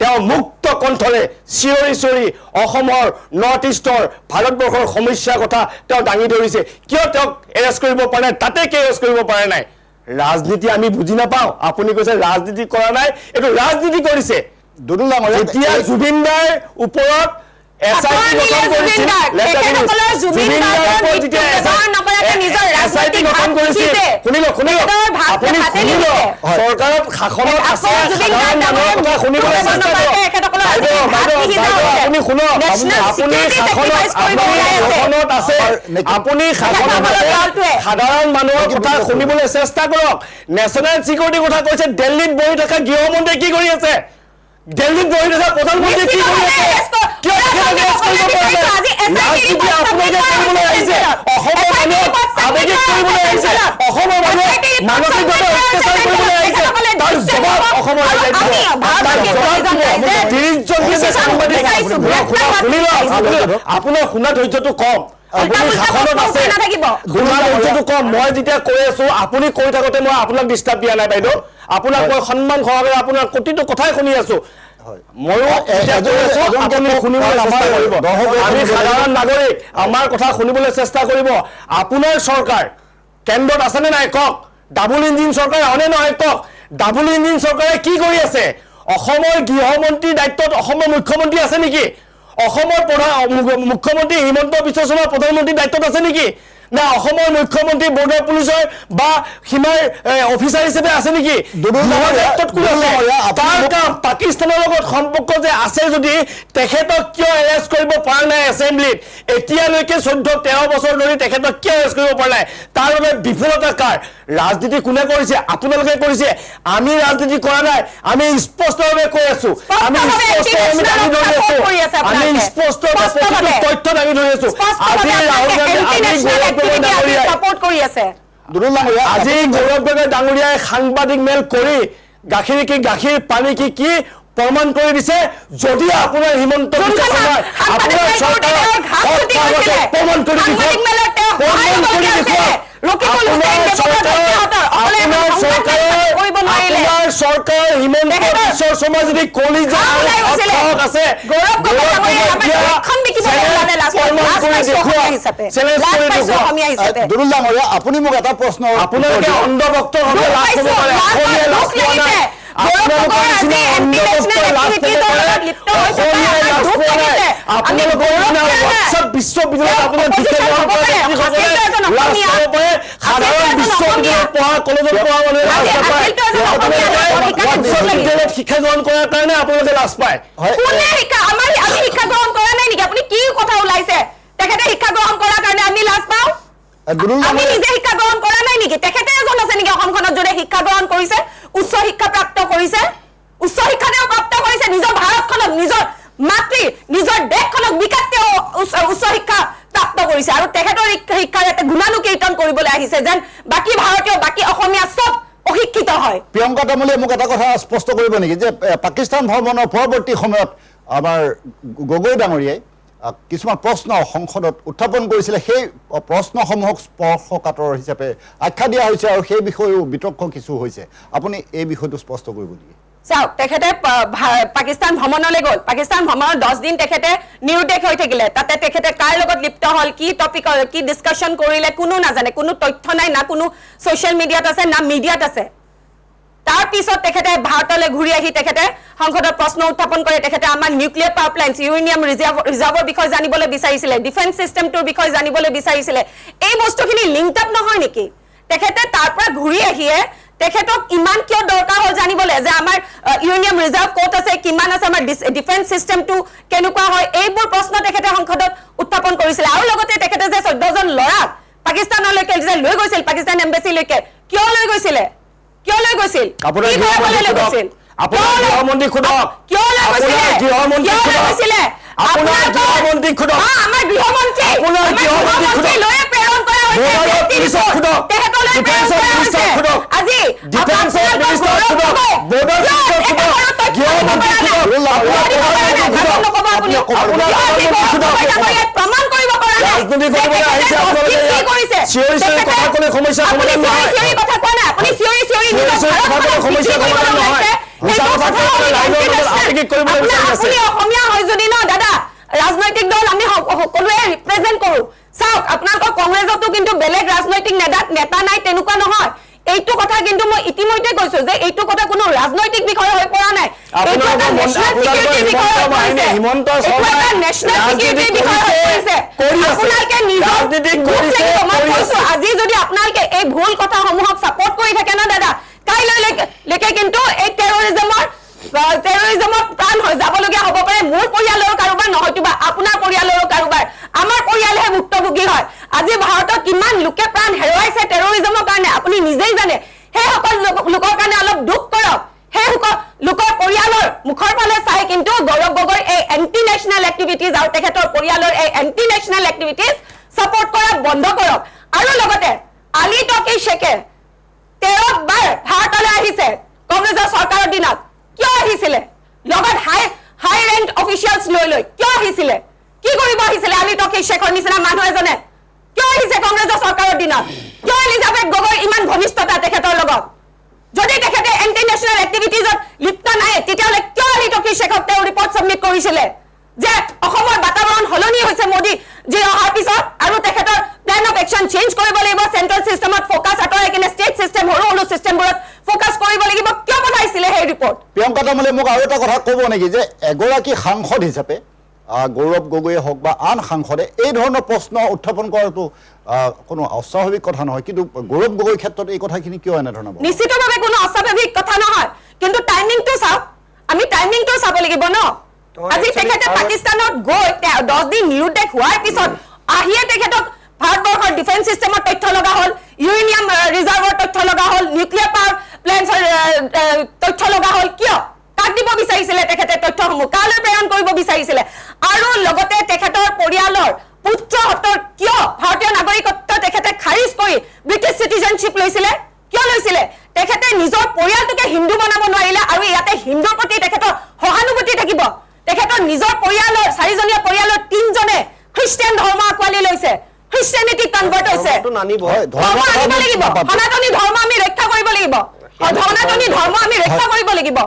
তেওঁ মুক্ত কণ্ঠৰে চিঞৰি অসমৰ নৰ্থ ইষ্টৰ ভাৰতবৰ্ষৰ সমস্যাৰ কথা তেওঁ দাঙি ধৰিছে কিয় তেওঁক এৰেষ্ট কৰিব পৰা নাই তাতে কিয় এৰেষ্ট কৰিব পৰা নাই ৰাজনীতি আমি বুজি নাপাওঁ আপুনি কৈছে ৰাজনীতি কৰা নাই এইটো ৰাজনীতি কৰিছে যেতিয়া জুবিনদাৰ ওপৰত এছআইটি গঠন কৰিছিল চৰকাৰত শাসনত আছে সাধাৰণ মানুহৰ কথা শুনিবলৈ চেষ্টা কৰক আপুনি শুনক আপুনি শাসনত আছে আপুনি শাসনত সাধাৰণ মানুহৰ কথা শুনিবলৈ চেষ্টা কৰক নেশ্যনেল চিকিউৰিটিৰ কথা কৈছে দিল্লীত বহি থকা গৃহমন্ত্ৰী কি কৰি আছে দিল্লীত বহি থকা প্ৰধানমন্ত্ৰী কি কৰি আছে কিয় আপোনালোকে কৰিবলৈ আহিছে অসমৰ মানুহক আৱেগিক কৰিবলৈ আহিছে অসমৰ মানুহক মানসিকভাৱে অত্যাচাৰ কৰিবলৈ আহিছে তাৰ জবাব অসমৰ আপোনাৰ শুনা ধৈৰ্যটো কম আপুনি শাসনত আছে শুনা ধৈৰ্যটো কম মই যেতিয়া কৈ আছো আপুনি কৈ থাকোতে মই আপোনাক ডিষ্টাৰ্ব দিয়া নাই বাইদেউ আপোনাক মই সন্মান সহকাৰে আপোনাৰ প্ৰতিটো কথাই শুনি আছো ময়ো আমি সাধাৰণ নাগৰিক আমাৰ কথা শুনিবলৈ চেষ্টা কৰিব আপোনাৰ চৰকাৰ কেন্দ্ৰত আছেনে নাই কওক ডাবল ইঞ্জিন চৰকাৰ হয়নে নহয় কওক ডাবল ইঞ্জিন চৰকাৰে কি কৰি আছে অসমৰ গৃহমন্ত্ৰীৰ দায়িত্বত অসমৰ মুখ্যমন্ত্ৰী আছে নেকি অসমৰ মুখ্যমন্ত্ৰী হিমন্ত বিশ্ব শৰ্মা প্ৰধানমন্ত্ৰীৰ দায়িত্বত আছে নেকি না অসমৰ মুখ্যমন্ত্ৰী বৰ্ডাৰ পুলিচৰ বা সীমাৰ অফিচাৰ হিচাপে আছে নেকি দায়িত্বত কোন আছে তাৰ কাম পাকিস্তানৰ লগত সম্পৰ্ক যে আছে যদি তেখেতক কিয় এৰেষ্ট কৰিব পৰা নাই এছেম্বলিত এতিয়ালৈকে 14-13 বছৰ ধৰি তেখেতক কিয় এৰেষ্ট কৰিব পৰা নাই তাৰ বাবে বিফলতা কাৰ ৰাজনীতি কোনে কৰিছে আপোনালোকে কৰিছে আমি ৰাজনীতি কৰা নাই আমি স্পষ্টভাৱে কৈ আছো আমি স্পষ্টভাৱে দাঙি ধৰি আছো আমি স্পষ্টভাৱে তথ্য দাঙি ধৰি আছো আজি ৰাহুল গান্ধী আজি গৌৰৱ গগৈ ডাঙৰীয়াই সাপোৰ্ট কৰি আছে দুৰুল ডাঙৰীয়া আজি গৌৰৱ গগৈ ডাঙৰীয়াই সাংবাদিক মেল কৰি গাখীৰ কি গাখীৰ পানী কি কি প্ৰমাণ কৰি দিছে যদি আপোনাৰ হিমন্ত বিশ্ব শৰ্মাই আপোনাৰ চৰকাৰৰ প্ৰমাণ কৰি দিব আপোনাৰ চৰকাৰৰ হিমন্ত বিশ্ব শৰ্মা যদি কলিজা আছে দুৰুল ডাঙৰীয়া আপুনি মোক এটা প্ৰশ্ন আপোনালোকে অন্ধভক্ত ভাৱে লাভ কৰিব পাৰে অসমীয়া লাভ পোৱা নাই আপোনালোকৰ নিচিনা অন্ধভক্ত লাভ কৰিব পাৰে অসমীয়া লাভ পোৱা নাই আপোনালোকৰ নিচিনা হোৱাটছআপ বিশ্ববিদ্যালয়ত আপোনাৰ বিশেষ লাভ কৰিব পাৰে সাধাৰণ বিশ্ববিদ্যালয়ত পঢ়া কলেজত পঢ়া মানুহে লাভ নাপায় হোৱাটছআপ বিদ্যালয়ত শিক্ষা গ্ৰহণ কৰাৰ কাৰণে আপোনালোকে লাজ পায় শিক্ষা গ্ৰহণ কৰা নাই নেকি আপুনি কি কথা ওলাইছে তেখেতে শিক্ষা গ্ৰহণ কৰাৰ কাৰণে আমি লাজ পাওঁ আমি নিজে শিক্ষা গ্ৰহণ কৰা নাই নেকি তেখেতে এজন আছে নেকি অসমখনত যোনে শিক্ষা গ্ৰহণ কৰিছে উচ্চ শিক্ষা প্ৰাপ্ত কৰিছে উচ্চ শিক্ষা তেওঁ প্ৰাপ্ত কৰিছে নিজৰ ভাৰতখনক নিজৰ মাতৃ নিজৰ দেশখনক বিকাশ তেওঁ উচ্চ শিক্ষা প্ৰাপ্ত কৰিছে আৰু তেখেতৰ শিক্ষাৰ এটা গুণানুকীৰ্তন কৰিবলৈ আহিছে যেন বাকী ভাৰতীয় বাকী অসমীয়া সব অশিক্ষিত হয় প্ৰিয়ংকা তামুলীয়ে মোক এটা কথা স্পষ্ট কৰিব নেকি যে পাকিস্তান ভ্ৰমণৰ পৰৱৰ্তী সময়ত আমাৰ গগৈ ডাঙৰীয়াই কিছুমান প্ৰশ্ন সংসদত উত্থাপন কৰিছিলে সেই প্ৰশ্নসমূহক স্পৰ্শকাতৰ হিচাপে আখ্যা দিয়া হৈছে আৰু সেই বিষয়েও বিতৰ্ক কিছু হৈছে আপুনি এই বিষয়টো স্পষ্ট কৰিব নেকি চাওক তেখেতে পাকিস্তান ভ্ৰমণলৈ গ'ল পাকিস্তান ভ্ৰমণত 10 দিন তেখেতে নিৰুদ্দেশ হৈ থাকিলে তাতে তেখেতে কাৰ লগত লিপ্ত হ'ল কি টপিকৰ কি ডিসকাশন কৰিলে কোনো নাজানে কোনো তথ্য নাই না কোনো সোশ্যাল মিডিয়াত আছে না মিডিয়াত আছে তাৰ পিছত তেখেতে ভাৰতলৈ ঘূৰি আহি তেখেতে সংসদত প্ৰশ্ন উত্থাপন কৰে তেখেতে আমাৰ নিউক্লিয়াৰ পাৱাৰ প্লান্টছ ইউৰেনিয়াম ৰিজাৰ্ভৰ বিষয়ে জানিবলৈ বিচাৰিছিলে ডিফেন্স সিস্টেমটোৰ বিষয়ে জানিবলৈ বিচাৰিছিলে এই বস্তুখিনি লিংক আপ নহয় নেকি তেখেতে তাৰ পৰা ঘূৰি আহিয়ে তেখেতক ইমান কিয় দৰকাৰ হ'ল জানিবলৈ যে আমাৰ ইউৰেনিয়াম ৰিজাৰ্ভ ক'ত আছে কিমান আছে আমাৰ ডিফেন্স সিস্টেমটো কেনেকুৱা হয় এইবোৰ প্ৰশ্ন তেখেতে সংসদত উত্থাপন কৰিছিলে আৰু লগতে তেখেতে যে 14 জন ল'ৰাক পাকিস্তানলৈকে যে লৈ গৈছিল পাকিস্তান এম্বাসীলৈকে কিয় লৈ গৈছিলে কিয় লৈ গৈছিল আপোনাৰ গৃহমন্ত্ৰী খুদক কিয় লৈ গৈছিলে গৃহমন্ত্ৰী খুদক আপোনাৰ গৃহমন্ত্ৰী খুদক আমাৰ গৃহমন্ত্ৰী আপোনাৰ গৃহমন্ত্ৰী লৈ প্ৰেৰণ কৰা হৈছে পুলিচক খুদক তেখেতলৈ ডিফেন্সৰ মিনিষ্টাৰ খুদক আজি ডিফেন্সৰ মিনিষ্টাৰ খুদক বৰ্ডাৰ মিনিষ্টাৰ খুদক গৃহমন্ত্ৰী প্ৰমাণ কৰিব পৰা নাই ৰাজনীতি কৰিবলৈ আহিছে আপোনালোকে চিঞৰি চিঞৰি কথা ক'লে সমস্যা সমাধান নহয় চিঞৰি কথা কোৱা নাই আপুনি চিঞৰি চিঞৰি সমস্যা সমাধান নহয় আপুনি অসমীয়া হয় যদি ন দাদা ৰাজনৈতিক দল আমি সকলোৱে ৰিপ্ৰেজেন্ট কৰো চাওক আপোনালোকৰ কংগ্ৰেছতো কিন্তু বেলেগ ৰাজনৈতিক নেতা নাই তেনেকুৱা নহয় এইটো কথা কিন্তু মই ইতিমধ্যে কৈছো যে এইটো কথা কোনো ৰাজনৈতিক বিষয় হৈ পৰা নাই এইটো এটা নেশ্যনেল সিকিউৰিটি বিষয় হৈ পৰিছে হিমন্ত শৰ্মা নেশ্যনেল সিকিউৰিটি বিষয় হৈ পৰিছে আপোনালোকে নিজৰ আজি যদি আপোনালোকে এই ভুল কথাসমূহক সাপোৰ্ট কৰি থাকে না দাদা কাইলৈকে কিন্তু এই টেৰৰিজমৰ প্ৰাণ হৈ যাবলগীয়া হ'ব পাৰে মোৰ পৰিয়ালৰ কাৰোবাৰ নহয়তোবা আপোনাৰ পৰিয়ালৰ কাৰোবাৰ আমাৰ পৰিয়ালহে ভুক্তভোগী হয় আজি ভাৰতত কিমান লোকে প্ৰাণ হেৰুৱাইছে টেৰৰিজমৰ কাৰণে আপুনি নিজেই জানে সেই সকল লোকৰ কাৰণে অলপ দুখ কৰক সেই লোকৰ পৰিয়ালৰ মুখৰ ফালে চাই কিন্তু গৌৰৱ গগৈৰ এই এন্টি নেশ্যনেল এক্টিভিটিজ আৰু তেখেতৰ পৰিয়ালৰ এই এন্টি নেশ্যনেল এক্টিভিটিজ সাপোৰ্ট কৰা বন্ধ কৰক আৰু লগতে আলী টকি শেখে 13 বাৰ ভাৰতলৈ আহিছে কংগ্ৰেছৰ চৰকাৰৰ দিনত কিয় আহিছিলে লগত হাই ৰেংক অফিচিয়েলছ লৈ কিয় আহিছিলে কি কৰিব আহিছিলে আলী টকি শেখৰ নিচিনা মানুহ এজনে কিয় আহিছে কংগ্ৰেছৰ চৰকাৰৰ দিনত কিয় এলিজাবেথ গগৈৰ ইমান ঘনিষ্ঠতা তেখেতৰ লগত যদি তেখেতে এন্টি নেশ্যনেল এক্টিভিটিজত লিপ্ত নাই তেতিয়াহ'লে কিয় আলী টকি শেখক তেওঁ ৰিপৰ্ট সাবমিট কৰিছিলে যে অসমৰ বাতাবৰণ হলনি হৈছে মোদী যি অহাৰ পিছত আৰু তেখেতৰ প্লেন অফ একশ্যন চেঞ্জ কৰিব লাগিব চেন্ট্ৰেল সিস্টেমত ফোকাছ আঁতৰাই কিনে ষ্টেট সিস্টেম সৰু সিস্টেমবোৰত ফোকাছ কৰিব লাগিব কিয় পঠাইছিলে সেই ৰিপৰ্ট প্ৰিয়ংকা তামুলীয়ে মোক আৰু এটা কথা ক'ব নেকি যে এগৰাকী সাংসদ হিচাপে গৌৰৱ গগৈয়ে হওক বা আন সাংসদে এই ধৰণৰ প্ৰশ্ন উত্থাপন কৰাটো কোনো অস্বাভাৱিক কথা নহয় কিন্তু গৌৰৱ গগৈৰ ক্ষেত্ৰত এই কথাখিনি কিয় এনেধৰণৰ নিশ্চিতভাৱে কোনো অস্বাভাৱিক কথা নহয় কিন্তু টাইমিংটো চাওক আমি টাইমিং লাগিব ন আজি তেখেতে পাকিস্তানত গৈ 10 দিন নিৰুদ্দেশ হোৱাৰ পিছত আহিয়ে তেখেতক ভাৰতবৰ্ষৰ ডিফেন্স সিস্টেমৰ তথ্য লগা হ'ল ইউৰেনিয়াম ৰিজাৰ্ভৰ তথ্য লগা হ'ল নিউক্লিয়াৰ পাৱাৰ প্লেন্টছৰ তথ্য লগা হ'ল কিয় কাক দিব বিচাৰিছিলে তেখেতে তথ্যসমূহ কালৈ প্ৰেৰণ কৰিব বিচাৰিছিলে আৰু লগতে তেখেতৰ পৰিয়ালৰ পুত্ৰহতৰ কিয় ভাৰতীয় নাগৰিকত্ব তেখেতে খাৰিজ কৰি ব্ৰিটিছ সিটিজেনশ্বিপ লৈছিলে কিয় লৈছিলে তেখেতে নিজৰ পৰিয়ালটোকে হিন্দু বনাব নোৱাৰিলে আৰু ইয়াতে হিন্দুৰ প্ৰতি তেখেতৰ সহানুভূতি থাকিব তেখেতৰ নিজৰ পৰিয়ালৰ 4জনীয়া পৰিয়ালৰ 3জনে খ্ৰীষ্টিয়ান ধৰ্ম আকোৱালি লৈছে খ্ৰীষ্টিয়ানিটি কনভাৰ্ট হৈছে ধৰ্ম আনিব লাগিব সনাতনী ধৰ্ম আমি ৰক্ষা কৰিব লাগিব সনাতনী ধৰ্ম আমি ৰক্ষা কৰিব লাগিব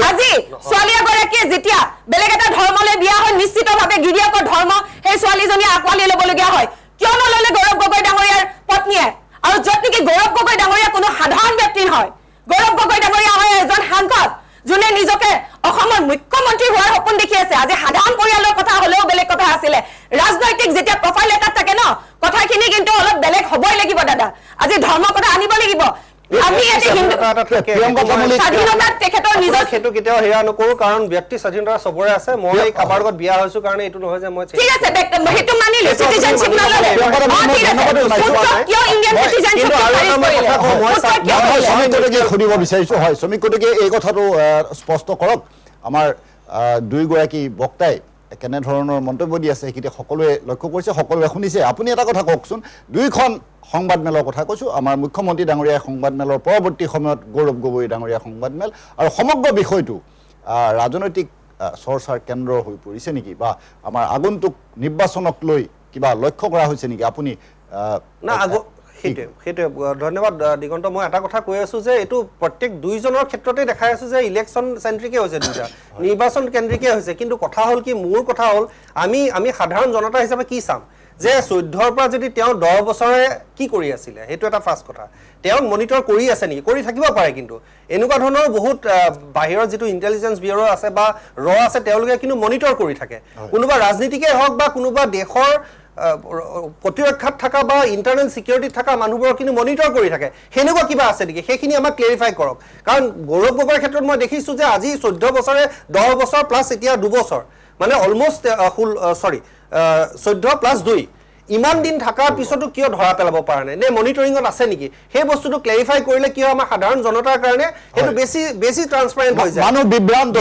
আজি ছোৱালী এগৰাকীয়ে যেতিয়া বেলেগ এটা ধৰ্মলৈ বিয়া হয় নিশ্চিতভাৱে গিৰিয়েকৰ ধৰ্ম সেই ছোৱালীজনীয়ে আকোৱালি ল'বলগীয়া হয় কিয় নল'লে গৌৰৱ গগৈ ডাঙৰীয়াৰ পত্নীয়ে আৰু য'ত নেকি গৌৰৱ গগৈ ডাঙৰীয়া কোনো সাধাৰণ ব্যক্তি নহয় গৌৰৱ গগৈ ডাঙৰীয়া হয় এজন সাংসদ যোনে নিজকে অসমৰ মুখ্যমন্ত্ৰী হোৱাৰ সপোন দেখি আছে আজি সাধাৰণ পৰিয়ালৰ কথা হ'লেও বেলেগ কথা আছিলে ৰাজনৈতিক যেতিয়া প্ৰফাইল এটাত থাকে ন কথাখিনি কিন্তু অলপ বেলেগ হ'বই লাগিব দাদা আজি ধৰ্ম কথা আনিব লাগিব আমি এতে হিন্দু স্বাধীনতাত তেখেতৰ নিজৰ সেইটো কেতিয়াও হেৰা নকৰো কাৰণ ব্যক্তি স্বাধীনতা সবৰে আছে মই কাবাৰ লগত বিয়া হৈছো কাৰণে এইটো নহয় যে মই ঠিক আছে সেইটো মানিলো সিটিজেনশ্বিপ নললে কিয় ইণ্ডিয়ান সিটিজেনশ্বিপ শ্ৰমিকগৰাকীয়ে সুধিব বিচাৰিছো হয় শ্ৰমিকগৰাকীয়ে এই কথাটো স্পষ্ট কৰক আমাৰ দুইগৰাকী বক্তাই কেনেধৰণৰ মন্তব্য দি আছে সেইকেইটা সকলোৱে লক্ষ্য কৰিছে সকলোৱে শুনিছে আপুনি এটা কথা কওকচোন দুইখন সংবাদ মেলৰ কথা কৈছোঁ আমাৰ মুখ্যমন্ত্ৰী ডাঙৰীয়া সংবাদ মেলৰ পৰৱৰ্তী সময়ত গৌৰৱ গগৈ ডাঙৰীয়া সংবাদ মেল আৰু সমগ্ৰ বিষয়টো ৰাজনৈতিক চৰ্চাৰ কেন্দ্ৰ হৈ পৰিছে নেকি বা আমাৰ আগন্তুক নিৰ্বাচনক লৈ কিবা লক্ষ্য কৰা হৈছে নেকি আপুনি না সেইটোৱে ধন্যবাদ দিগন্ত মই এটা কথা কৈ আছো যে এইটো প্ৰত্যেক দুইজনৰ ক্ষেত্ৰতে দেখাই আছো যে ইলেকশ্যন চেন্ট্ৰিকে হৈছে দুটা নিৰ্বাচন কেন্দ্ৰিকে হৈছে কিন্তু কথা হ'ল কি মোৰ কথা হ'ল আমি সাধাৰণ জনতা হিচাপে কি চাম যে 14ৰ পৰা যদি তেওঁ 10 বছৰে কি কৰি আছিলে সেইটো এটা ফাৰ্ষ্ট কথা তেওঁ মনিটৰ কৰি আছে নেকি কৰি থাকিব পাৰে কিন্তু এনেকুৱা ধৰণৰ বহুত বাহিৰৰ যিটো ইন্টেলিজেন্স ব্যুৰো আছে বা আছে তেওঁলোকে কিন্তু মনিটৰ কৰি থাকে কোনোবা ৰাজনীতিকে হওক বা কোনোবা দেশৰ প্ৰতিৰক্ষাত থকা বা ইণ্টাৰনেল সিকিউৰিটিত থকা মানুহবোৰৰ কিন্তু মনিটৰ কৰি থাকে হেনেকুৱা কিবা আছে নেকি সেইখিনি আমাক ক্লেৰিফাই কৰক কাৰণ গৌৰৱ গগৈৰ ক্ষেত্ৰত মই দেখিছো যে আজি 14 বছৰে 10 বছৰ প্লাছ এতিয়া 2 বছৰ মানে অলমোষ্ট 14 প্লাছ 2 ইমান দিন থাকাৰ পিছতো কিয় ধৰা পেলাব পৰা নাই নে মনিটৰিঙত আছে নেকি সেই বস্তুটো ক্লেৰিফাই কৰিলে কিয় আমাৰ সাধাৰণ জনতাৰ কাৰণে সেইটো বেছি ট্ৰান্সপাৰেন্ট হৈ যায় মানুহ বিভ্ৰান্ত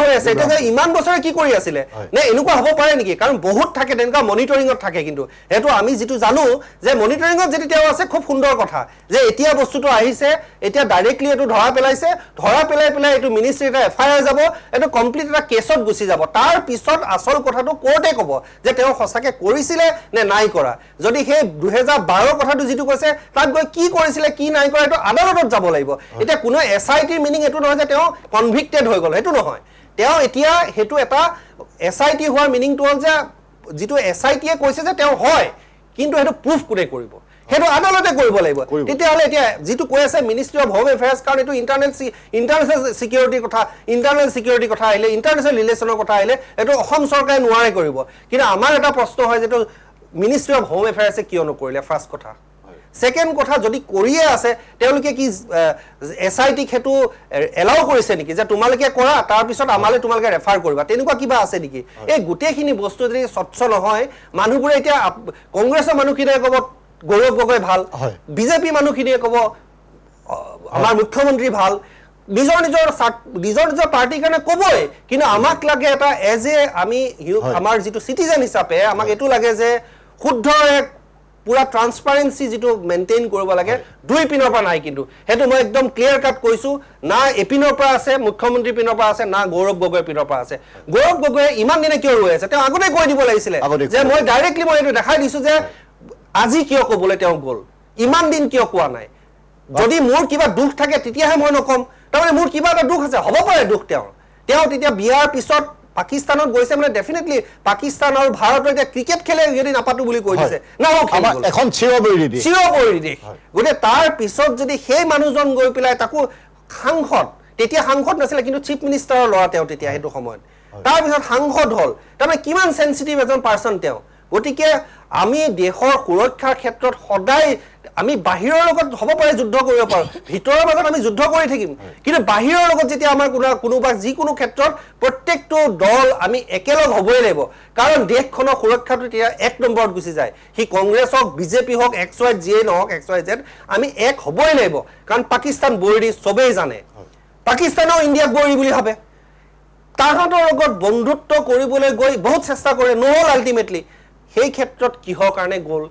হৈ আছে এটা যে ইমান বছৰে কি কৰি আছিলে নে এনেকুৱা হ'ব পাৰে নেকি কাৰণ বহুত থাকে তেনেকুৱা মনিটৰিঙত থাকে কিন্তু সেইটো আমি যেটো জানো যে মনিটৰিঙত যদি তেওঁ আছে খুব সুন্দৰ কথা যে এতিয়া বস্তুটো আহিছে এতিয়া ডাইৰেক্টলি এটো ধৰা পেলাইছে ধৰা পেলাই এটো মিনিষ্ট্ৰি এটা এফআইআৰ যাব এটো কমপ্লিট এটা কেছত গুছি যাব তাৰ পিছত আসল কথাটো কোৰ্টে ক'ব যে তেওঁ সঁচাকে কৰিছিলে নে নাই কৰা যদি হে 2012 কথাটো যেটো কৈছে তাত গৈ কি কৰিছিলে কি নাই কৰা এটো আদালতত যাব লাগিব এটা কোনো এসআইটি মিনিং এটো নহয় যে তেওঁ কনভিক্টেড হৈ গল এটো নহয় তেওঁ এতিয়া হেতু এটা এসআইটি হোৱাৰ মিনিংটো হ'ল যে যেটো এসআইটিয়ে কৈছে যে তেওঁ হয় কিন্তু হেতু প্ৰুফ কোনে কৰিব হেতু আদালতে কৰিব লাগিব তেতিয়া হলে এতিয়া যেটো কৈ আছে মিনিষ্ট্ৰি অফ হোম এফেয়াৰ্স কাৰণ এটো ইন্টাৰনেশ্যনেল সিকিউৰিটি কথা আহিলে ইন্টাৰনেশ্যনেল ৰিলেচনৰ কথা আহিলে এটো অসম চৰকাৰে নোৱাৰে কৰিব কিন্তু আমাৰ এটা প্ৰশ্ন হয় যেটো মিনিষ্ট্ৰি অফ হোম এফেয়াৰ্সে কিয় নকৰিলে ফাৰ্ষ্ট কথা সেকেন্ড কথা যদি কৰিয়ে আছে তেওঁলোকে কি এসআইটি হেতু এলাউ কৰিছে নেকি যে তোমালোকে কৰা তাৰ পিছত আমালে তোমালোকে ৰেফাৰ কৰিবা তেনেকুৱা কিবা আছে নেকি এই গুটেখিনি বস্তু যদি স্বচ্ছ নহয় মানুহবোৰে এতিয়া কংগ্ৰেছৰ মানুহখিনিয়ে ক'ব গৌৰৱ গগৈ ভাল বিজেপি মানুহখিনিয়ে ক'ব আমাৰ মুখ্যমন্ত্ৰী ভাল নিজৰ পাৰ্টিৰ কাৰণে ক'বই কিন্তু আমাক লাগে এটা এজ এ আমি আমাৰ যেটো সিটিজেন হিচাপে আমাক এটো লাগে যে শুদ্ধ এক পুৰা ট্ৰান্সপাৰেন্সি যেটো মেইনটেইন কৰিব লাগে দুই পিনৰ পৰা নাই কিন্তু হেতু মই একদম ক্লিয়াৰ কাট কৈছো না এপিনৰ পৰা আছে মুখ্যমন্ত্ৰী পিনৰ পৰা আছে না গৌৰৱ গগৈ পিনৰ পৰা আছে গৌৰৱ গগৈ ইমান দিনে কিয় ৰৈ আছে তেওঁ আগতে কৈ দিব লাগিছিল যে মই ডাইৰেক্টলি মই এটো দেখাই দিছো যে আজি কিয় ক'বলে তেওঁ গল ইমান দিন কিয় কোৱা নাই যদি মোৰ কিবা দুখ থাকে তেতিয়াহে মই নকম তাৰমানে মোৰ কিবা এটা দুখ আছে হ'ব পাৰে দুখ তেওঁ তেতিয়া বিয়াৰ পিছত পাকিস্তানত গৈছে মানে ডেফিনেটলি পাকিস্তান আৰু ভাৰতৰ এটা ক্ৰিকেট খেলে যদি নাপাতো বুলি কৈ দিছে না এখন চিৰবৈৰি গতে তাৰ পিছত যদি সেই মানুহজন গৈ পেলাই তাকো সাংসদ তেতিয়া সাংসদ নাছিলে কিন্তু চিফ মিনিষ্টাৰৰ ল'ৰা তেওঁ তেতিয়া হেতু সময়ত তাৰ পিছত সাংসদ হল তাৰমানে কিমান সেনসিটিভ এজন পাৰসন তেওঁ গতিকে আমি দেশৰ সুৰক্ষাৰ ক্ষেত্ৰত সদায় আমি বাহিৰৰ লগত হ'ব পাৰে যুদ্ধ কৰিব পাৰোঁ, ভিতৰৰ মাজত আমি যুদ্ধ কৰি থাকিম, কিন্তু বাহিৰৰ লগত যেতিয়া আমাৰ কোনোবা যিকোনো ক্ষেত্ৰত প্ৰত্যেকটো দল আমি একেলগ হ'বই লাগিব, কাৰণ দেশখনৰ সুৰক্ষাটো তেতিয়া 1 নম্বৰত গুচি যায়। সি কংগ্ৰেছ হওক, বিজেপি হওক, XY যিয়েই নহওক, XYZ আমি এক হ'বই লাগিব, কাৰণ পাকিস্তান বৈৰী চবেই জানে, পাকিস্তানেও ইণ্ডিয়াক বৈৰী বুলি ভাবে, তাহাঁতৰ লগত বন্ধুত্ব কৰিবলৈ গৈ বহুত চেষ্টা কৰে, নহ'ল আল্টিমেটলি। সেই ক্ষেত্ৰত কিহৰ কাৰণে গ'ল,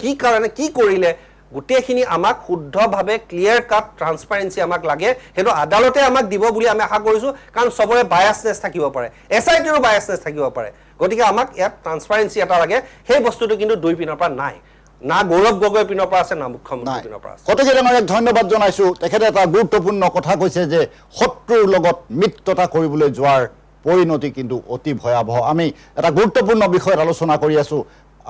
কি কাৰণে কি কৰিলে, গোটেইখিনি আমাক শুদ্ধভাৱে ক্লিয়াৰ কাট ট্ৰান্সপাৰেঞ্চি আমাক লাগে, সেইটো আদালতে আমাক দিব বুলি আমি আশা কৰিছোঁ, কাৰণ চবৰে বায়াছনেছ থাকিব পাৰে, SITৰো বায়াছনেছ থাকিব পাৰে, গতিকে আমাক ইয়াত ট্ৰান্সপাৰেঞ্চি এটা লাগে। সেই বস্তুটো কিন্তু দুই পিনৰ পৰা নাই, না গৌৰৱ গগৈৰ পিনৰ পৰা আছে, না মুখ্যমন্ত্ৰীৰ পিনৰ পৰা আছে। কটকী ডাঙৰীয়াক ধন্যবাদ জনাইছোঁ। তেখেতে এটা গুৰুত্বপূৰ্ণ কথা কৈছে যে শত্ৰুৰ লগত মিত্ৰতা কৰিবলৈ যোৱাৰ পৰিণতি কিন্তু অতি ভয়াৱহ। আমি এটা গুৰুত্বপূৰ্ণ বিষয়ত আলোচনা কৰি আছোঁ।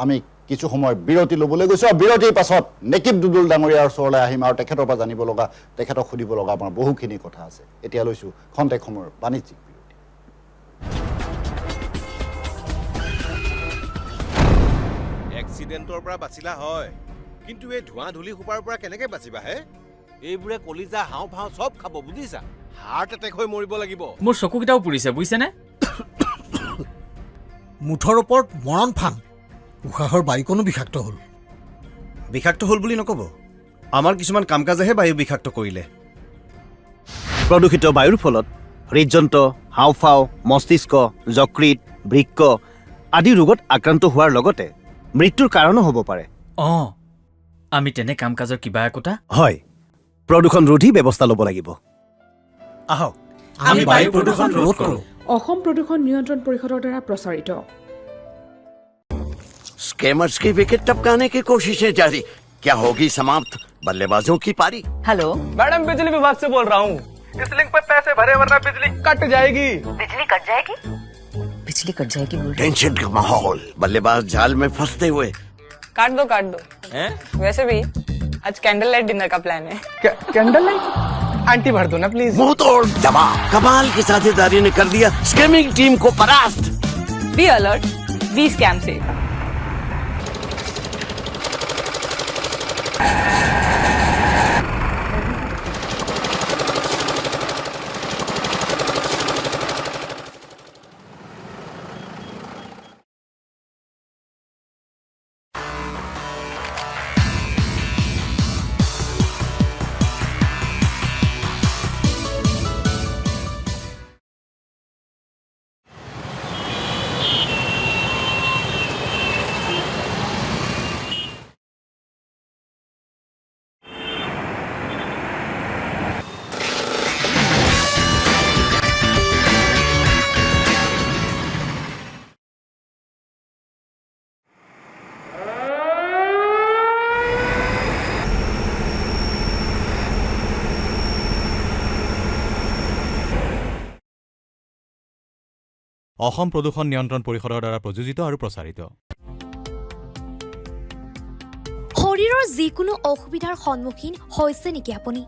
আমি কিছু সময় বিৰতি ল'বলৈ গৈছোঁ, আৰু বিৰতিৰ পাছত নেকিব দুদুল ডাঙৰীয়াৰ ওচৰলৈ আহিম, আৰু তেখেতৰ পৰা জানিব লগা, তেখেতক সুধিব লগা আমাৰ বহুখিনি কথা আছে। এতিয়া লৈছোঁ খন্তেক সময়ৰ বাণিজ্যিক বিৰতি। এক্সিডেণ্টৰ পৰা বাচিলা হয়, কিন্তু এই ধোঁৱা ধূলি সোপাৰ পৰা কেনেকৈ বাচিবা হে? এইবোৰে কলিজা হাওঁফাওঁ চব খাব, বুজিছা? হাৰ্ট এটেক হৈ মৰিব লাগিব। মোৰ চকুকেইটাও পুৰিছে, বুজিছেনে? মুঠৰ ওপৰত মৰণ ফাং, উশাহৰ বায়ুকণো বিষাক্ত হ'ল। বিষাক্ত হ'ল বুলি নক'ব, আমাৰ কিছুমান কাম কাজেহে বায়ু বিষাক্ত কৰিলে। প্ৰদূষিত বায়ুৰ ফলত হৃদযন্ত্ৰ, হাওঁফাওঁ, মস্তিষ্ক, যকৃত, বৃক্ক আদি ৰোগত আক্ৰান্ত হোৱাৰ লগতে মৃত্যুৰ কাৰণো হ'ব পাৰে। আমি তেনে কাম কাজৰ কিবা একোটা হয়, প্ৰদূষণ ৰোধী ব্যৱস্থা ল'ব লাগিব। আহক আমি বায়ু প্ৰদূষণ ৰোধ কৰোঁ। অসম প্ৰদূষণ নিয়ন্ত্ৰণ পৰিষদৰ দ্বাৰা প্ৰচাৰিত। स्कैमर्स की विकेट टपकाने की कोशिशें जारी, क्या होगी समाप्त बल्लेबाजों की पारी? हेलो मैडम, बिजली विभाग से बोल रहा हूँ। इस लिंक पर पैसे भरे वरना बिजली कट जाएगी। बिजली कट जाएगी? बिजली कट जाएगी बोल रहे? टेंशन का माहौल, बल्लेबाज जाल में फंसते हुए। काट दो वैसे भी आज कैंडल लाइट डिनर का प्लान है। कैंडल लाइट आंटी भर दो ना प्लीज। मुंह तोड़ जवाब, कमाल की साझेदारी ने कर दिया स्कैमिंग टीम को परास्त। बी अलर्ट, बी स्कैम से। অসম প্ৰদূষণ নিয়ন্ত্ৰণ পৰিষদৰ দ্বাৰা প্ৰযোজিত আৰু প্ৰচাৰিত। শৰীৰৰ যিকোনো অসুবিধাৰ সন্মুখীন হৈছে নেকি আপুনি?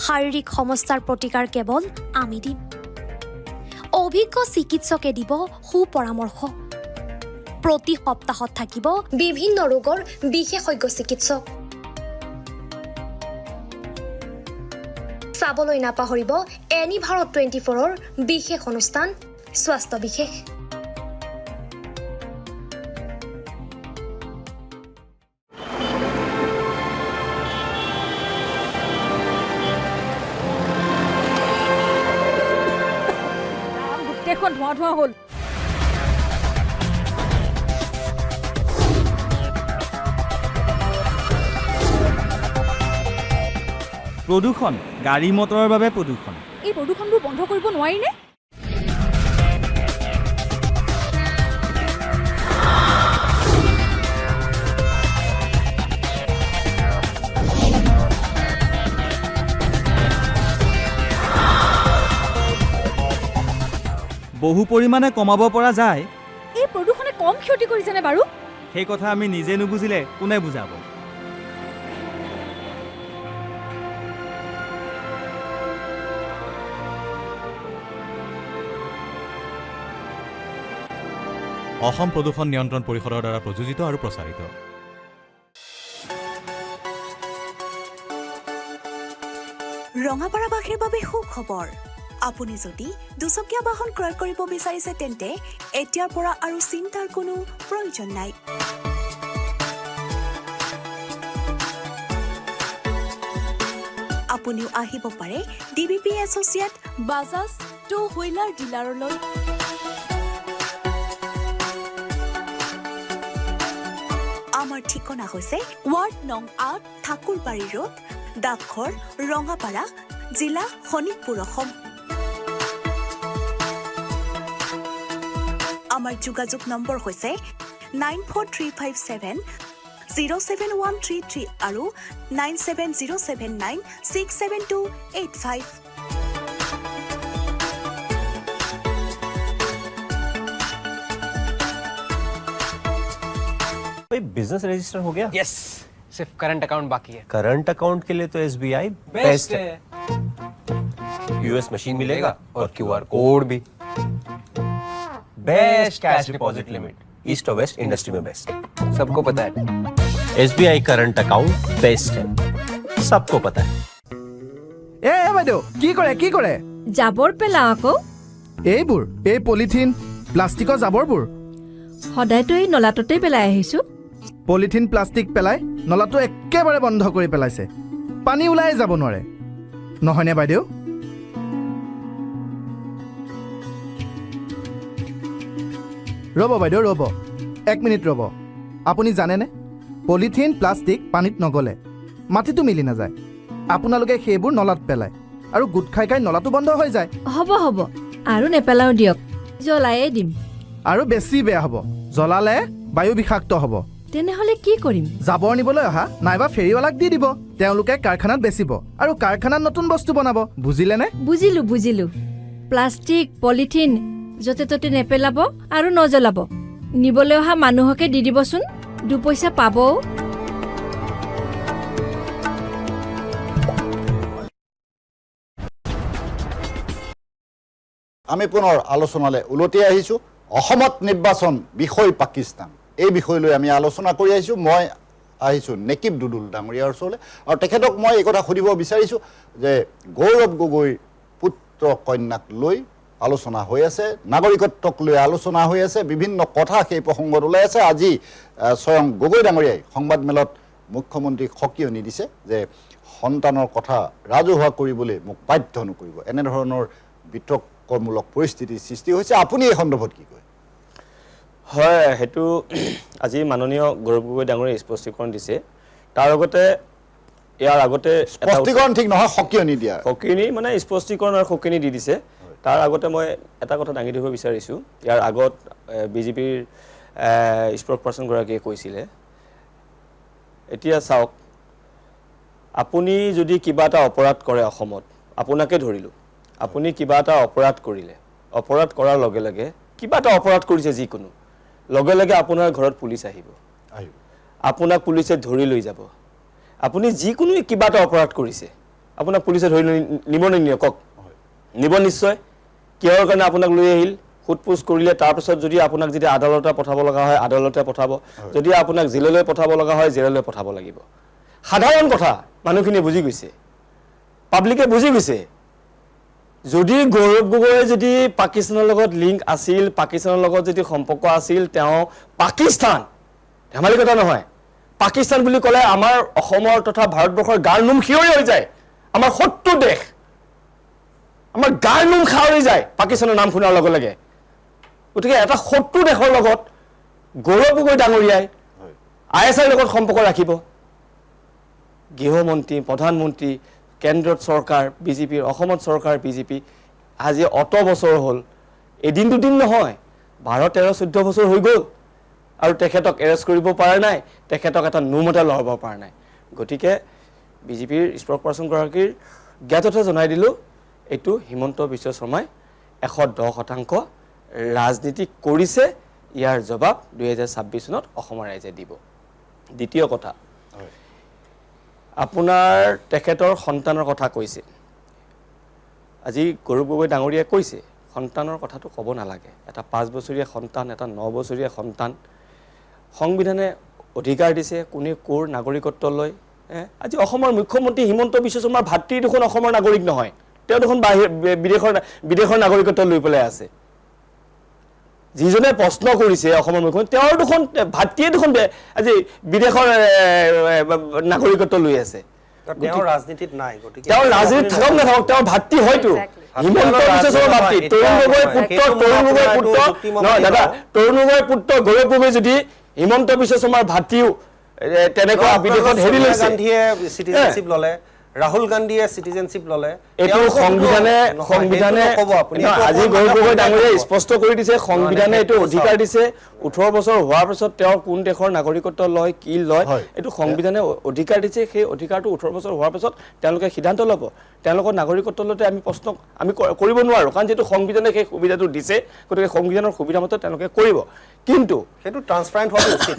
শাৰীৰিক সমস্যাৰ প্ৰতিকাৰ কেৱল আমি দিম। অভিজ্ঞ চিকিৎসকে দিব সুপৰামৰ্শ। প্ৰতি সপ্তাহত থাকিব বিভিন্ন ৰোগৰ বিশেষজ্ঞ চিকিৎসক। চাবলৈ নাপাহৰিব এনি ভাৰত 24ৰ বিশেষ অনুষ্ঠান স্বাস্থ্য বিশেষ। গোটেইখন ধোঁৱা ধোঁৱা হ'ল। প্ৰদূষণ, গাড়ী মটৰৰ বাবে প্ৰদূষণ। এই প্ৰদূষণবোৰ বন্ধ কৰিব নোৱাৰিনে? বহু পৰিমাণে কমাব পৰা যায়। এই প্ৰদূষণে কম ক্ষতি কৰিছেনে বাৰু? সেই কথা আমি নিজে নুবুজিলে কোনে বুজাব? অসম প্ৰদূষণ নিয়ন্ত্ৰণ পৰিষদৰ দ্বাৰা প্ৰযোজিত আৰু প্ৰচাৰিত। ৰঙাপাৰাবাসীৰ বাবে সুখবৰ। আপুনি যদি দুচকীয়া বাহন ক্ৰয় কৰিব বিচাৰিছে তেন্তে এতিয়াৰ পৰা আৰু চিন্তাৰ কোনো প্ৰয়োজন নাই। আপুনিও আহিব পাৰে DBP associate Bajaj two wheeler ডিলাৰলৈ। আমাৰ ঠিকনা হৈছে ৱাৰ্ড নং ৮ ঠাকুৰবাৰী ৰোড, ডাকঘৰ ৰঙাপাৰা, জিলা শোণিতপুৰ, অসম। আমাৰ যোগাযোগ নম্বৰ হৈছে 9435707133 আৰু 9707967285। बिजनेस रजिस्टर हो गया? यस, सिर्फ करंट अकाउंट बाकी है। करंट अकाउंट के लिए तो SBI बेस्ट है। US मशीन मिलेगा और QR कोड भी। Best cash deposit limit east और वेस्ट इंडस्ट्री में बेस्ट। सबको पता है SBI करंट अकाउंट बेस्ट है, सबको पता है। এ বাইদেউ কি কৰে জাবৰ পেলাও আকৌ। এইবোৰ এই পলিথিন প্লাষ্টিকৰ জাবৰবোৰ সদায়তো এই নলাটোতেই পেলাই আহিছো। পলিথিন প্লাষ্টিক পেলাই নলাটো একেবাৰে বন্ধ কৰি পেলাইছে, পানী ওলাই যাব নোৱাৰে, নহয়নে বাইদেউ? ৰ'ব বাইদেউ ৰ'ব, 1 মিনিট ৰ'ব। আপুনি জানেনে পলিথিন প্লাষ্টিক পানীত নগলে মাটিটো মিলি নাযায়। আপোনালোকে সেইবোৰ নলাত পেলায় আৰু গোট খাই নলাটো বন্ধ হৈ যায়। হ'ব আৰু নেপেলাও দিয়ক, জ্বলায়ে দিম। আৰু বেছি বেয়া হ'ব, জ্বলালে বায়ু বিষাক্ত হ'ব। তেনেহ'লে কি কৰিম? জাবৰ নিবলৈ অহা নাইবা ফেৰীৱালাক দি দিব, তেওঁলোকে কাৰখানাত বেচিব আৰু কাৰখানাত নতুন বস্তু বনাব। বুজিলেনে? বুজিলো। প্লাষ্টিক পলিথিন য'তে ত'তে নেপেলাব আৰু নজ্বলাব। নিবলৈ অহা মানুহকে দি দিবচোন, 2 পইচা পাবও। আমি পুনৰ আলোচনালৈ উলটি আহিছোঁ। অসমত নিৰ্বাচন বিষয় পাকিস্তান, এই বিষয় লৈ আমি আলোচনা কৰি আহিছোঁ। মই আহিছোঁ নেকিব দুদুল ডাঙৰীয়াৰ ওচৰলৈ আৰু তেখেতক মই এই কথা সুধিব বিচাৰিছোঁ যে গৌৰৱ গগৈৰ পুত্ৰ কন্যাক লৈ আলোচনা হৈ আছে, নাগৰিকত্বক লৈ আলোচনা হৈ আছে, বিভিন্ন কথা সেই প্ৰসংগত ওলাই আছে। আজি স্বয়ং গগৈ ডাঙৰীয়াই সংবাদমেলত মুখ্যমন্ত্ৰীক সকিয়নি দিছে যে সন্তানৰ কথা ৰাজহুৱা কৰিবলৈ মোক বাধ্য নকৰিব। এনেধৰণৰ বিতৰ্কমূলক পৰিস্থিতিৰ সৃষ্টি হৈছে। আপুনি এই সন্দৰ্ভত কি কয়? হয়, সেইটো আজি মাননীয় গৌৰৱ গগৈ ডাঙৰীয়াই স্পষ্টীকৰণ দিছে। তাৰ লগতে ইয়াৰ আগতে স্পষ্টীকৰণ ঠিক নহয়, সকিয়নি দিয়া, সকিয়নি মানে স্পষ্টীকৰণ আৰু সকিয়নি দি দিছে। তাৰ আগতে মই এটা কথা দাঙি ধৰিব বিচাৰিছোঁ। ইয়াৰ আগত BJPৰ স্প'কপাৰ্চনগৰাকীয়ে কৈছিলে, এতিয়া চাওক, আপুনি যদি কিবা এটা অপৰাধ কৰে অসমত, আপোনাকে ধৰিলোঁ, আপুনি কিবা এটা অপৰাধ কৰিলে, অপৰাধ কৰাৰ লগে লগে কিবা এটা অপৰাধ কৰিছে যিকোনো, লগে লগে আপোনাৰ ঘৰত পুলিচ আহিব, আপোনাক পুলিচে ধৰি লৈ যাব। আপুনি যিকোনো কিবা এটা অপৰাধ কৰিছে, আপোনাক পুলিচে ধৰি নিব নিনিয়ে? কওক, নিব নিশ্চয়। কিহৰ কাৰণে আপোনাক লৈ আহিল? সোধ-পোছ কৰিলে, তাৰপিছত যদি আপোনাক যদি আদালতে পঠাব লগা হয় আদালতে পঠাব, যদি আপোনাক জেললৈ পঠাব লগা হয় জেললৈ পঠাব লাগিব। সাধাৰণ কথা মানুহখিনিয়ে বুজি গৈছে, পাব্লিকে বুজি গৈছে। যদি গৌৰৱ গগৈৰ যদি পাকিস্তানৰ লগত লিংক আছিল, পাকিস্তানৰ লগত যদি সম্পৰ্ক আছিল, তেওঁ পাকিস্তান ধেমালি কথা নহয়। পাকিস্তান বুলি ক'লে আমাৰ অসমৰ তথা ভাৰতবৰ্ষৰ গাৰ নোম শিয়ৰি হৈ যায়। আমাৰ শত্ৰু দেশ, আমাৰ গাৰ নোম খাৱৰি যায় পাকিস্তানৰ নাম শুনাৰ লগে লগে। গতিকে এটা শত্ৰু দেশৰ লগত গৌৰৱ গগৈ ডাঙৰীয়াই ISIৰ লগত সম্পৰ্ক ৰাখিব? গৃহমন্ত্ৰী, প্ৰধানমন্ত্ৰী, কেন্দ্ৰত চৰকাৰ BJPৰ, অসমত চৰকাৰ BJP, আজি অত বছৰ হ'ল, এদিন দুদিন নহয়, 12-13-14 বছৰ হৈ গ'ল আৰু তেখেতক এৰেষ্ট কৰিব পৰা নাই, তেখেতক এটা নোম এটা লৰাব পৰা নাই। গতিকে BJPৰ স্প'কপাৰ্চনগৰাকীৰ জ্ঞাততা জনাই দিলোঁ, এইটো হিমন্ত বিশ্ব শৰ্মাই 110% ৰাজনীতি কৰিছে। ইয়াৰ জবাব 2026 চনত অসমৰ ৰাইজে দিব। দ্বিতীয় কথা, আপোনাৰ তেখেতৰ সন্তানৰ কথা কৈছে। আজি গৌৰৱ গগৈ ডাঙৰীয়াই কৈছে সন্তানৰ কথাটো ক'ব নালাগে এটা 5 বছৰীয়া সন্তান এটা 9 বছৰীয়া সন্তান সংবিধানে অধিকাৰ দিছে কোনে ক'ৰ নাগৰিকত্ব লয় আজি অসমৰ মুখ্যমন্ত্ৰী হিমন্ত বিশ্ব শৰ্মাৰ ভাতৃ দেখোন অসমৰ নাগৰিক নহয় তেওঁ দেখোন বিদেশৰ নাগৰিকত্ব লৈ পেলাই আছে যিজনে প্ৰশ্ন কৰিছে অসমৰ মুখ্যমন্ত্ৰী তেওঁৰ দেখোন ভাতৃয়ে দেখোন আজি বিদেশৰ নাগৰিকত্ব লৈ আছে তেওঁৰ ৰাজনীতিত নাই গতিকে তেওঁৰ ৰাজনীতিত থাকক নাথাকক তেওঁৰ ভাতৃ হয়তো হিমন্ত বিশ্ব শৰ্মাৰ ভাতৃ তৰুণ গগৈৰ পুত্ৰ গৌৰৱ গগৈ যদি হিমন্ত বিশ্ব শৰ্মাৰ ভাতৃও তেনেকুৱা বিদেশত হেৰি লৈছে গান্ধীয়ে সিটিজেনশিপ ললে ৰাহুল গান্ধীয়ে সিটিজেনশিপ ললে এইটো সংবিধানে আজি গৌৰৱ গগৈ ডাঙৰীয়াই স্পষ্ট কৰি দিছে সংবিধানে এইটো অধিকাৰ দিছে 18 বছৰ হোৱাৰ পিছত তেওঁ কোন দেশৰ নাগৰিকত্ব লয় কি লয় এইটো সংবিধানে অধিকাৰ দিছে সেই অধিকাৰটো 18 বছৰ হোৱাৰ পিছত তেওঁলোকে সিদ্ধান্ত ল'ব তেওঁলোকৰ নাগৰিকত্ব লতে আমি প্ৰশ্ন আমি কৰিব নোৱাৰো কাৰণ যেটো সংবিধানে সেই সুবিধাটো দিছে গতিকে সংবিধানৰ সুবিধা মতে তেওঁলোকে কৰিব কিন্তু সেইটো ট্ৰান্সপাৰেন্ট হোৱা উচিত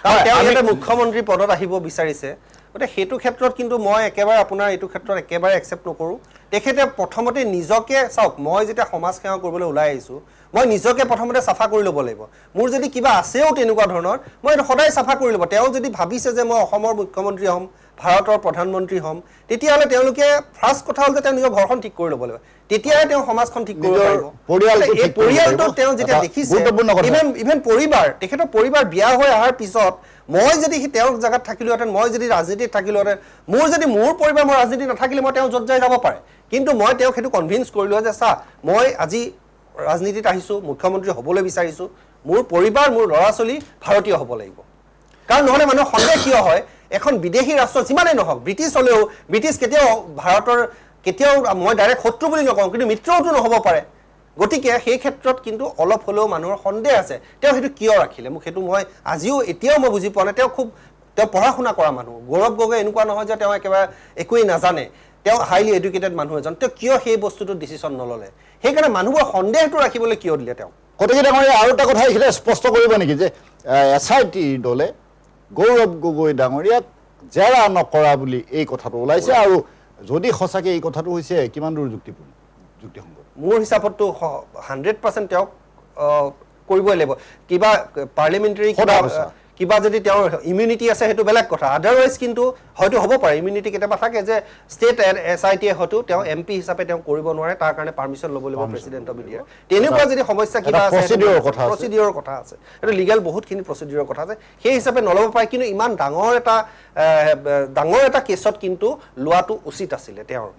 কাৰণ তেওঁ এটা মুখ্যমন্ত্ৰী পদত আহিব বিচাৰিছে গতে সেইটো ক্ষেত্ৰত কিন্তু মই একেবাৰে আপোনাৰ এইটো ক্ষেত্ৰত একেবাৰে একচেপ্ট নকৰো তেখেতে প্ৰথমতে নিজকে চাওক মই যেতিয়া সমাজ সেৱা কৰিবলৈ ওলাই আহিছো মই নিজকে প্ৰথমতে সাফা কৰি ল'ব লাগিব মোৰ যদি কিবা আছেও তেনেকুৱা ধৰণৰ মই এটা সদায় সাফা কৰি ল'ব তেওঁ যদি ভাবিছে যে মই অসমৰ মুখ্যমন্ত্ৰী হ'ম ভাৰতৰ প্ৰধানমন্ত্ৰী হ'ম তেতিয়াহ'লে তেওঁলোকে ফাৰ্ষ্ট কথা হ'ল যে তেওঁ নিজৰ ঘৰখন ঠিক কৰি ল'ব লাগিব তেতিয়াহে তেওঁ সমাজখন ঠিক কৰিব পাৰিব পৰিয়ালটো তেওঁ যেতিয়া দেখিছে ইভেন পৰিবাৰ তেখেতৰ পৰিবাৰ বিয়া হৈ অহাৰ পিছত মই যদি তেওঁৰ জায়গাত থাকিলোহেঁতেন মই যদি ৰাজনীতিত থাকিলোহেঁতেন মোৰ যদি মোৰ পৰিবাৰ মই ৰাজনীতি নাথাকিলে মই তেওঁ য'ত যাই যাব পাৰে কিন্তু মই তেওঁক সেইটো কনভিন্স কৰিলো যে চা মই আজি ৰাজনীতিত আহিছো মুখ্যমন্ত্ৰী হ'বলৈ বিচাৰিছো মোৰ পৰিবাৰ মোৰ ল'ৰা ছোৱালী ভাৰতীয় হ'ব লাগিব কাৰণ নহলে মানুহ সন্দেহ কিয় হয় এখন বিদেশী ৰাষ্ট্ৰ যিমানেই নহওক ব্ৰিটিছ হ'লেও ব্ৰিটিছ কেতিয়াও ভাৰতৰ কেতিয়াও মই ডাইৰেক্ট শত্ৰু বুলি নকওঁ কিন্তু মিত্ৰওতো নহ'ব পাৰে গতিকে সেই ক্ষেত্ৰত কিন্তু অলপ হলেও মানুহৰ সন্দেহ আছে তেওঁ সেইটো কিয় ৰাখিলে মোক সেইটো মই আজিও এতিয়াও মই বুজি পোৱা নাই তেওঁ পঢ়া শুনা কৰা মানুহ গৌৰৱ গগৈ এনেকুৱা নহয় যে তেওঁ একেবাৰে একোৱেই নাজানে তেওঁ হাইলি এডুকেটেড মানুহ এজন তেওঁ কিয় সেই বস্তুটো ডিসিশন নললে সেইকাৰণে মানুহৰ সন্দেহটো ৰাখিবলৈ কিয় দিলে তেওঁ গতিকে ডাঙৰীয়া আৰু এটা কথা এইখিনিতে স্পষ্ট কৰিব নেকি যে এছআইটি দলে গৌৰৱ গগৈ ডাঙৰীয়াক জেৰা নকৰা বুলি এই কথাটো ওলাইছে আৰু যদি সঁচাকৈ এই কথাটো হৈছে কিমান দূৰ যুক্তিসংগত মোৰ হিচাপতটো 100% তেওঁক কৰিবই লাগিব কিবা পাৰ্লিমেণ্টাৰী কিবা যদি তেওঁৰ ইমিউনিটি আছে সেইটো বেলেগ কথা আদাৰৱাইজ কিন্তু হয়তো হ'ব পাৰে ইমিউনিটি কেতিয়াবা থাকে যে ষ্টেট এছআইটি হয়তো তেওঁ এমপি হিচাপে তেওঁ কৰিব নোৱাৰে তাৰ কাৰণে পাৰমিশন ল'ব লাগিব প্ৰেসিডেন্ট অফ ইণ্ডিয়া তেনেকুৱা যদি সমস্যা কিবা আছে প্ৰচিডিউৰৰ কথা আছে এটা লিগেল বহুতখিনি প্ৰচিডিউৰৰ কথা আছে সেই হিচাপে নল'ব পাৰে কিন্তু ইমান ডাঙৰ এটা কেছত কিন্তু লোৱাটো উচিত আছিলে তেওঁৰ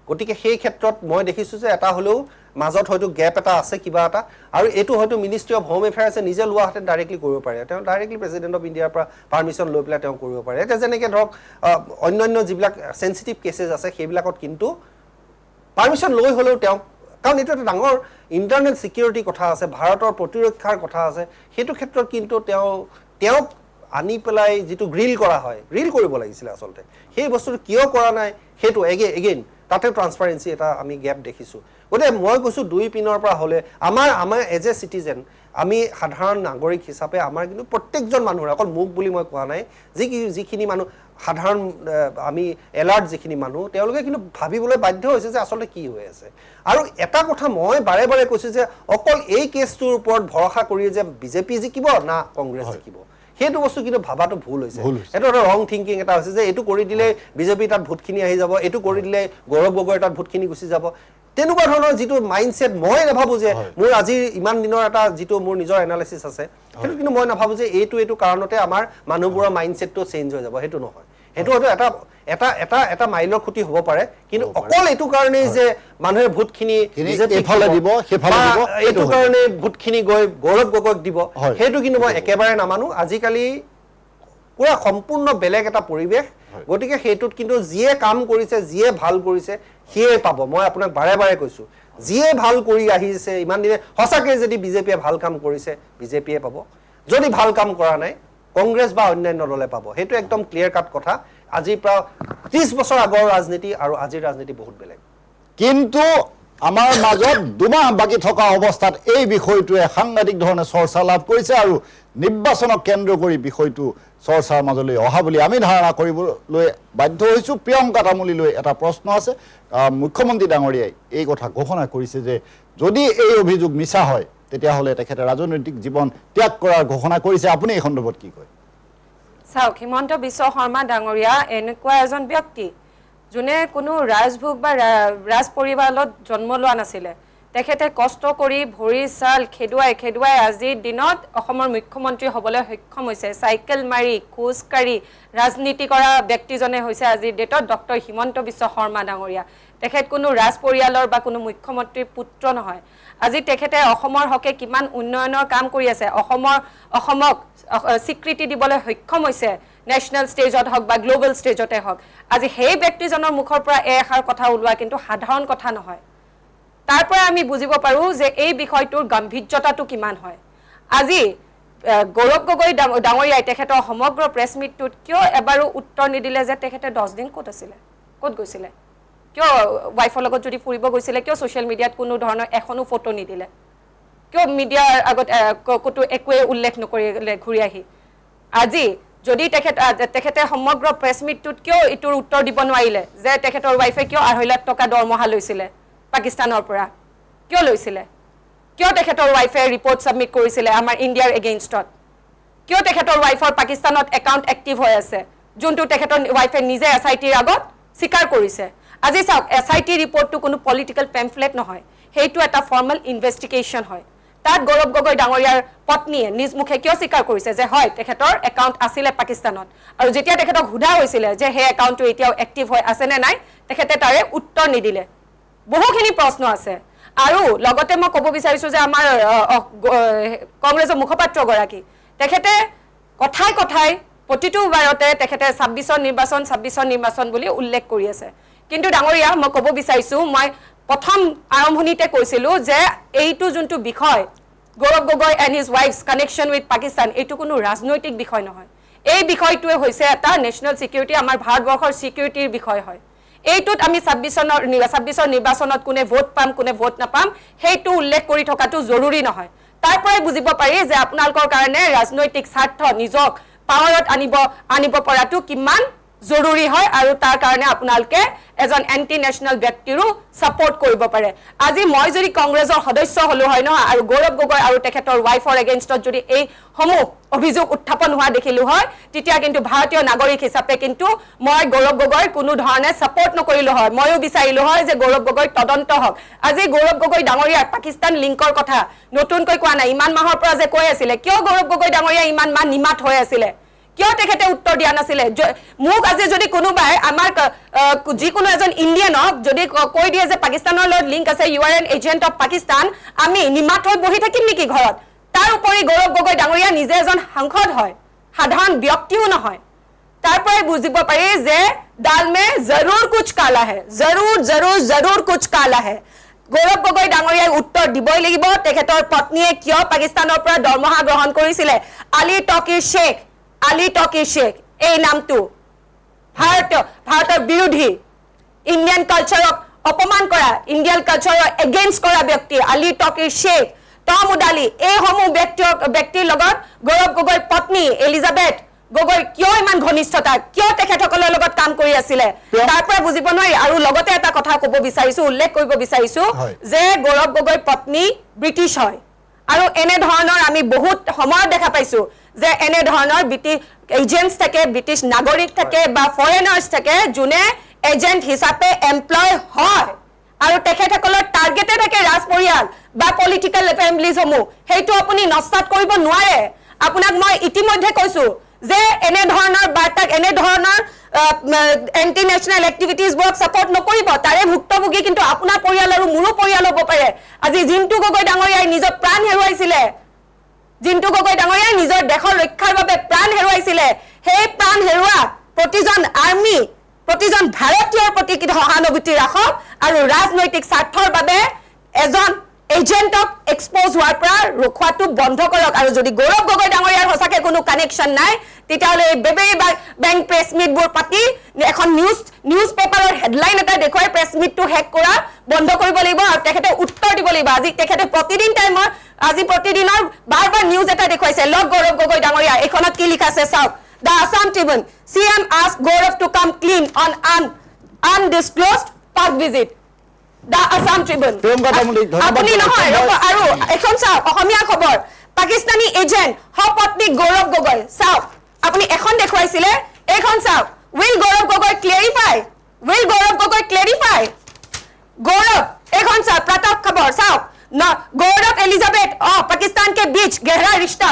গতিকে সেই ক্ষেত্ৰত মই দেখিছো যে এটা হলেও মাজত হয়তো গ্যাপ এটা আছে কিবা এটা আৰু এটো হয়তো মিনিষ্ট্ৰি অফ হোম এফেয়াৰ্ছে নিজে লোৱা হাতে ডাইৰেক্টলি কৰিব পাৰে তেওঁ ডাইৰেক্টলি প্ৰেসিডেন্ট অফ ইণ্ডিয়াৰ পৰা পাৰমিশন লৈ পেলাই তেওঁ কৰিব পাৰে এটা যেনেকৈ ধৰক অন্যান্য যিবিলাক সেনসিটিভ কেसेছ আছে সেইবিলাকত কিন্তু পাৰমিশন লৈ হলেও তেওঁ কাৰণ এটা ডাঙৰ ইন্টাৰনেল সিকিউৰিটি কথা আছে ভাৰতৰ প্ৰতিৰক্ষাৰ কথা আছে সেইটো ক্ষেত্ৰত কিন্তু তেওঁ আনি পেলাই যেটো গ্ৰিল কৰা হয় গ্ৰিল কৰিব লাগিছিল আসলতে সেই বস্তুটো কিয় কৰা নাই সেইটো এগেইন তাতে ট্ৰান্সপাৰেন্সি এটা আমি গ্যাপ দেখিছো গতে মই কৈছো দুই পিনৰ পৰা হলে আমাৰ এজ এ সিটিজেন আমি সাধাৰণ নাগৰিক হিচাপে আমাৰ কিন্তু প্ৰত্যেকজন মানুহৰ অকল মুখ বুলি মই কোৱা নাই যিখিনি মানুহ সাধাৰণ আমি এলাৰ্ট যিখিনি মানুহ তেওঁলোকে কিন্তু ভাবিবলৈ বাধ্য হৈছে যে আসলে কি হৈ আছে আৰু এটা কথা মই বাৰে বাৰে কৈছো যে অকল এই কেছটোৰ ওপৰত ভৰসা কৰি যে বিজেপি জিকিব না কংগ্ৰেছ জিকিব সেইটো বস্তু কিন্তু ভাবাটো ভুল হৈছে এটা ৰং থিংকিং এটা হৈছে যে এটো কৰি দিলে বিজেপি তাত ভোটখিনি আহি যাব এটো কৰি দিলে গৌৰৱ গগৈ তাত ভোটখিনি গুচি যাব তেনেকুৱা ধৰণৰ যেটো মাইন্ডসেট মই নাভাবো যে মোৰ আজি ইমান দিনৰ এটা যেটো মোৰ নিজৰ এনালাইসিস আছে সেইটো কিন্তু মই নাভাবো যে এইটো কাৰণতে আমাৰ মানুহবোৰৰ মাইন্ডসেটটো চেঞ্জ হৈ যাব সেইটো নহয় সেইটো হয়তো এটা মাইলৰ খুটি হ'ব পাৰে কিন্তু অকল এটো কাৰণে যে মানুহে ভোটখিনি এফালে দিব সেফালে দিব এটো কাৰণে ভোটখিনি গৈ গৌৰৱ গগৈক দিব সেইটো কিন্তু মই একেবাৰে নামানো আজিকালি পুৰা সম্পূৰ্ণ বেলেগ এটা পৰিবেশ গতিকে সেইটোত কিন্তু যিয়ে কাম কৰিছে যিয়ে ভাল কৰিছে সিয়ে পাব মই আপোনাক বাৰে বাৰে কৈছো যিয়ে ভাল কৰি আহিছে ইমান দিনে হসাকে যদি বিজেপিয়ে ভাল কাম কৰিছে বিজেপিয়ে পাব যদি ভাল কাম কৰা নাই কংগ্ৰেছ বা অন্যান্য দলে পাব সেইটো একদম ক্লিয়াৰ কাট কথা আজিৰ পৰা 30 বছৰ আগৰ ৰাজনীতি আৰু আজিৰ ৰাজনীতি বহুত বেলেগ কিন্তু আমাৰ মাজত দুমাহ বাকি থকা অৱস্থাত এই বিষয়টোৱে সাংঘাতিক ধৰণে চৰ্চা লাভ কৰিছে আৰু নিৰ্বাচনক কেন্দ্ৰ কৰি বিষয়টো চৰ্চাৰ মাজলৈ অহা বুলি আমি ধাৰণা কৰিবলৈ বাধ্য হৈছোঁ প্ৰিয়ংকা তামুলীলৈ এটা প্ৰশ্ন আছে মুখ্যমন্ত্ৰী ডাঙৰীয়াই এই কথা ঘোষণা কৰিছে যে যদি এই অভিযোগ মিছা হয় তেতিয়াহ'লে তেখেতে ৰাজনৈতিক জীৱন ত্যাগ কৰাৰ ঘোষণা কৰিছে আপুনি এই সন্দৰ্ভত কি কয় চাওক হিমন্ত বিশ্ব শৰ্মা ডাঙৰীয়া এনেকুৱা এজন ব্যক্তি যোনে কোনো ৰাজভোগ বা ৰাজ পৰিবাৰত জন্ম লোৱা নাছিলে তেখেতে কষ্ট কৰি ভৰি চাল খেদুৱাই আজিৰ দিনত অসমৰ মুখ্যমন্ত্ৰী হ'বলৈ সক্ষম হৈছে চাইকেল মাৰি খোজকাঢ়ি ৰাজনীতি কৰা ব্যক্তিজনে হৈছে আজিৰ ডেটত ডক্টৰ হিমন্ত বিশ্ব শৰ্মা ডাঙৰীয়া তেখেত কোনো ৰাজ পৰিয়ালৰ বা কোনো মুখ্যমন্ত্ৰীৰ পুত্ৰ নহয় আজি তেখেতে অসমৰ হকে কিমান উন্নয়নৰ কাম কৰি আছে অসমক স্বীকৃতি দিবলৈ সক্ষম হৈছে নেশ্যনেল ষ্টেজত হওক বা গ্লোবেল ষ্টেজতে হওক আজি সেই ব্যক্তিজনৰ মুখৰ পৰা এষাৰ কথা ওলোৱা কিন্তু সাধাৰণ কথা নহয় তাৰ পৰা আমি বুজিব পাৰোঁ যে এই বিষয়টোৰ গাম্ভীৰ্যতাটো কিমান হয় আজি গৌৰৱ গগৈ ডাঙৰীয়াই তেখেতৰ সমগ্ৰ প্ৰেছ মিটটোত কিয় এবাৰো উত্তৰ নিদিলে যে তেখেতে 10 দিন ক'ত আছিলে ক'ত গৈছিলে কিয় ৱাইফৰ লগত যদি ফুৰিব গৈছিলে কিয় ছ'চিয়েল মিডিয়াত কোনো ধৰণৰ এখনো ফটো নিদিলে কিয় মিডিয়াৰ আগত ক'তো একোৱে উল্লেখ নকৰিলে ঘূৰি আহি আজি যদি তেখেতে সমগ্ৰ প্ৰেছ মিটটোত কিয় ইটোৰ উত্তৰ দিব নোৱাৰিলে যে তেখেতৰ ৱাইফে কিয় 2.5 লাখ টকা দৰমহা লৈছিলে পাকিস্তানৰ পৰা কিয় লৈছিলে কিয় তেখেতৰ ৱাইফে ৰিপৰ্ট সাবমিট কৰিছিলে আমাৰ ইণ্ডিয়াৰ এগেইনষ্টত কিয় তেখেতৰ ৱাইফৰ পাকিস্তানত একাউণ্ট এক্টিভ হৈ আছে যোনটো তেখেতৰ ৱাইফে নিজে এছআইটিৰ আগত স্বীকাৰ কৰিছে আজি চাওক এছআইটি ৰিপৰ্টটো কোনো পলিটিকেল পেম্ফলেট নহয় সেইটো এটা ফৰ্মেল ইনভেষ্টিগেশ্যন হয় তাত গৌৰৱ গগৈ ডাঙৰীয়াৰ পত্নীয়ে নিজ মুখে কিয় স্বীকাৰ কৰিছে যে হয় তেখেতৰ একাউণ্ট আছিলে পাকিস্তানত আৰু যেতিয়া তেখেতক সোধা হৈছিলে যে সেই একাউণ্টটো এতিয়াও এক্টিভ হৈ আছে নে নাই তেখেতে তাৰে উত্তৰ নিদিলে বহুখিনি প্ৰশ্ন আছে আৰু লগতে মই ক'ব বিচাৰিছোঁ যে আমাৰ কংগ্ৰেছৰ মুখপাত্ৰগৰাকী তেখেতে কথাই প্ৰতিটো বাৰতে তেখেতে 26ৰ নিৰ্বাচন বুলি উল্লেখ কৰি আছে কিন্তু ডাঙৰীয়া মই ক'ব বিচাৰিছোঁ মই প্ৰথম আৰম্ভণিতে কৈছিলোঁ যে এইটো যোনটো বিষয় Gaurav Gogoi and his wife's connection with Pakistan এইটো কোনো ৰাজনৈতিক বিষয় নহয় এই বিষয়টোৱে হৈছে এটা নেশ্যনেল ছিকিউৰিটি আমাৰ ভাৰতবৰ্ষৰ ছিকিউৰিটিৰ বিষয় হয় এইটোত আমি 26ৰ নিৰ্বাচনত কোনে ভোট পাম কোনে ভোট নাপাম সেইটো উল্লেখ কৰি থকাটো জৰুৰী নহয় তাৰ পৰাই বুজিব পাৰি যে আপোনালোকৰ কাৰণে ৰাজনৈতিক স্বাৰ্থ নিজক পাৱাৰত আনিব পৰাটো কিমান জৰুৰী হয় আৰু তাৰ কাৰণে আপোনালোকে এজন এণ্টি নেশ্যনেল ব্যক্তিৰো ছাপোৰ্ট কৰিব পাৰে আজি মই যদি কংগ্ৰেছৰ সদস্য হ'লো হয় নহয় আৰু গৌৰৱ গগৈ আৰু তেখেতৰ ৱাইফৰ এগেইনষ্টত যদি এই সমূহ অভিযোগ উত্থাপন হোৱা দেখিলো হয় তেতিয়া কিন্তু ভাৰতীয় নাগৰিক হিচাপে কিন্তু মই গৌৰৱ গগৈৰ কোনো ধৰণে ছাপোৰ্ট নকৰিলো হয় ময়ো বিচাৰিলো হয় যে গৌৰৱ গগৈ তদন্ত হওক আজি গৌৰৱ গগৈ ডাঙৰীয়াৰ পাকিস্তান লিংকৰ কথা নতুনকৈ কোৱা নাই ইমান মাহৰ পৰা যে কৈ আছিলে কিয় গৌৰৱ গগৈ ডাঙৰীয়া ইমান মাহ নিমাত হৈ আছিলে কিয় তেখেতে উত্তৰ দিয়া নাছিলে মোক আজি যদি কোনোবাই আমাৰ যিকোনো এজন ইণ্ডিয়ানক যদি কৈ দিয়ে যে পাকিস্তানৰ লগত লিংক আছে you are an agent of Pakistan আমি নিমাত হৈ বহি থাকিম নেকি ঘৰত তাৰ উপৰি গৌৰৱ গগৈ ডাঙৰীয়া নিজে এজন সাংসদ হয় সাধাৰণ ব্যক্তিও নহয় তাৰ পৰাই বুজিব পাৰি যে দাল মে জৰুৰ কুছ কালা হে জৰুৰ কুছ কালা হে গৌৰৱ গগৈ ডাঙৰীয়াই উত্তৰ দিবই লাগিব তেখেতৰ পত্নীয়ে কিয় পাকিস্তানৰ পৰা দৰমহা গ্ৰহণ কৰিছিলে আলী টকিৰ শেখ এই নামটো ভাৰতৰ বিৰোধী ইণ্ডিয়ান কালচাৰক অপমান কৰা ইণ্ডিয়ান কালচাৰৰ এগেইনষ্ট কৰা ব্যক্তি আলী টকিৰ শেখ টম উডালি এই সমূহ ব্যক্তিৰ লগত গৌৰৱ গগৈৰ পত্নী এলিজাবেথ গগৈ কিয় ইমান ঘনিষ্ঠতা কিয় তেখেতসকলৰ লগত কাম কৰি আছিলে তাৰ পৰা বুজিব নোৱাৰি আৰু লগতে এটা কথা ক'ব বিচাৰিছোঁ উল্লেখ কৰিব বিচাৰিছোঁ যে গৌৰৱ গগৈৰ পত্নী ব্ৰিটিছ হয় আৰু এনে ধৰণৰ আমি বহুত সময়ত দেখা পাইছোঁ যে এনে ধৰণৰ ব্ৰিটিছ এজেণ্টছ থাকে ব্ৰিটিছ নাগৰিক থাকে বা ফৰেনাৰ্ছ থাকে যোনে এজেণ্ট হিচাপে এমপ্লয় হয় আৰু তেখেতসকলৰ টাৰ্গেটে থাকে ৰাজ পৰিয়াল বা পলিটিকেল ফেমিলিজসমূহ সেইটো আপুনি নস্তাত কৰিব নোৱাৰে আপোনাক মই ইতিমধ্যে কৈছোঁ যে এনে ধৰণৰ বাৰ্তাক এনে ধৰণৰ এণ্টি নেশ্যনেল এক্টিভিটিজবোৰক ছাপোৰ্ট নকৰিব তাৰে ভুক্তভোগী কিন্তু আপোনাৰ পৰিয়াল আৰু মোৰো পৰিয়াল হ'ব পাৰে আজি জিন্তু গগৈ ডাঙৰীয়াই নিজৰ প্ৰাণ হেৰুৱাইছিলে জিন্তু গগৈ ডাঙৰীয়াই নিজৰ দেশৰ ৰক্ষাৰ বাবে প্ৰাণ হেৰুৱাইছিলে সেই প্ৰাণ হেৰুৱা প্ৰতিজন ভাৰতীয়ৰ প্ৰতি সহানুভূতি ৰাখক আৰু ৰাজনৈতিক স্বাৰ্থৰ বাবে এজন এজেণ্টক এক্সপ'জ হোৱাৰ পৰা ৰখোৱাটো বন্ধ কৰক আৰু যদি গৌৰৱ গগৈ ডাঙৰীয়াৰ সঁচাকৈ কোনো কানেকশ্যন নাই তেতিয়াহ'লে এই বেবেৰী বেংক প্ৰেছ মিটবোৰ পাতি এখন নিউজ পেপাৰৰ হেডলাইন এটা দেখুৱাই প্ৰেছ মিটটো হেক কৰা বন্ধ কৰিব লাগিব আৰু তেখেতে উত্তৰ দিব লাগিব আজি তেখেতে প্ৰতিদিন টাইমত আজি প্ৰতিদিনৰ বাৰ নিউজ এটা দেখুৱাইছে লগ গৌৰৱ গগৈ ডাঙৰীয়া এইখনত কি লিখা আছে চাওক The Assam Tribune CM asked Gaurav to come clean on undisclosed park visit The Assam Tribune আপুনি নহয় আৰু এখন চাওক অসমীয়া খবৰ পাকিস্তানী এজেন্ট হপত্নী গৌৰৱ গগৈ চাওক আপুনি এখন দেখুৱাইছিলে এইখন চাওক Will Gaurav Gogoi clarify गौरव एक प्रताप खबर साहब न गौरव एलिजाबेथ पाकिस्तान के बीच गहरा रिश्ता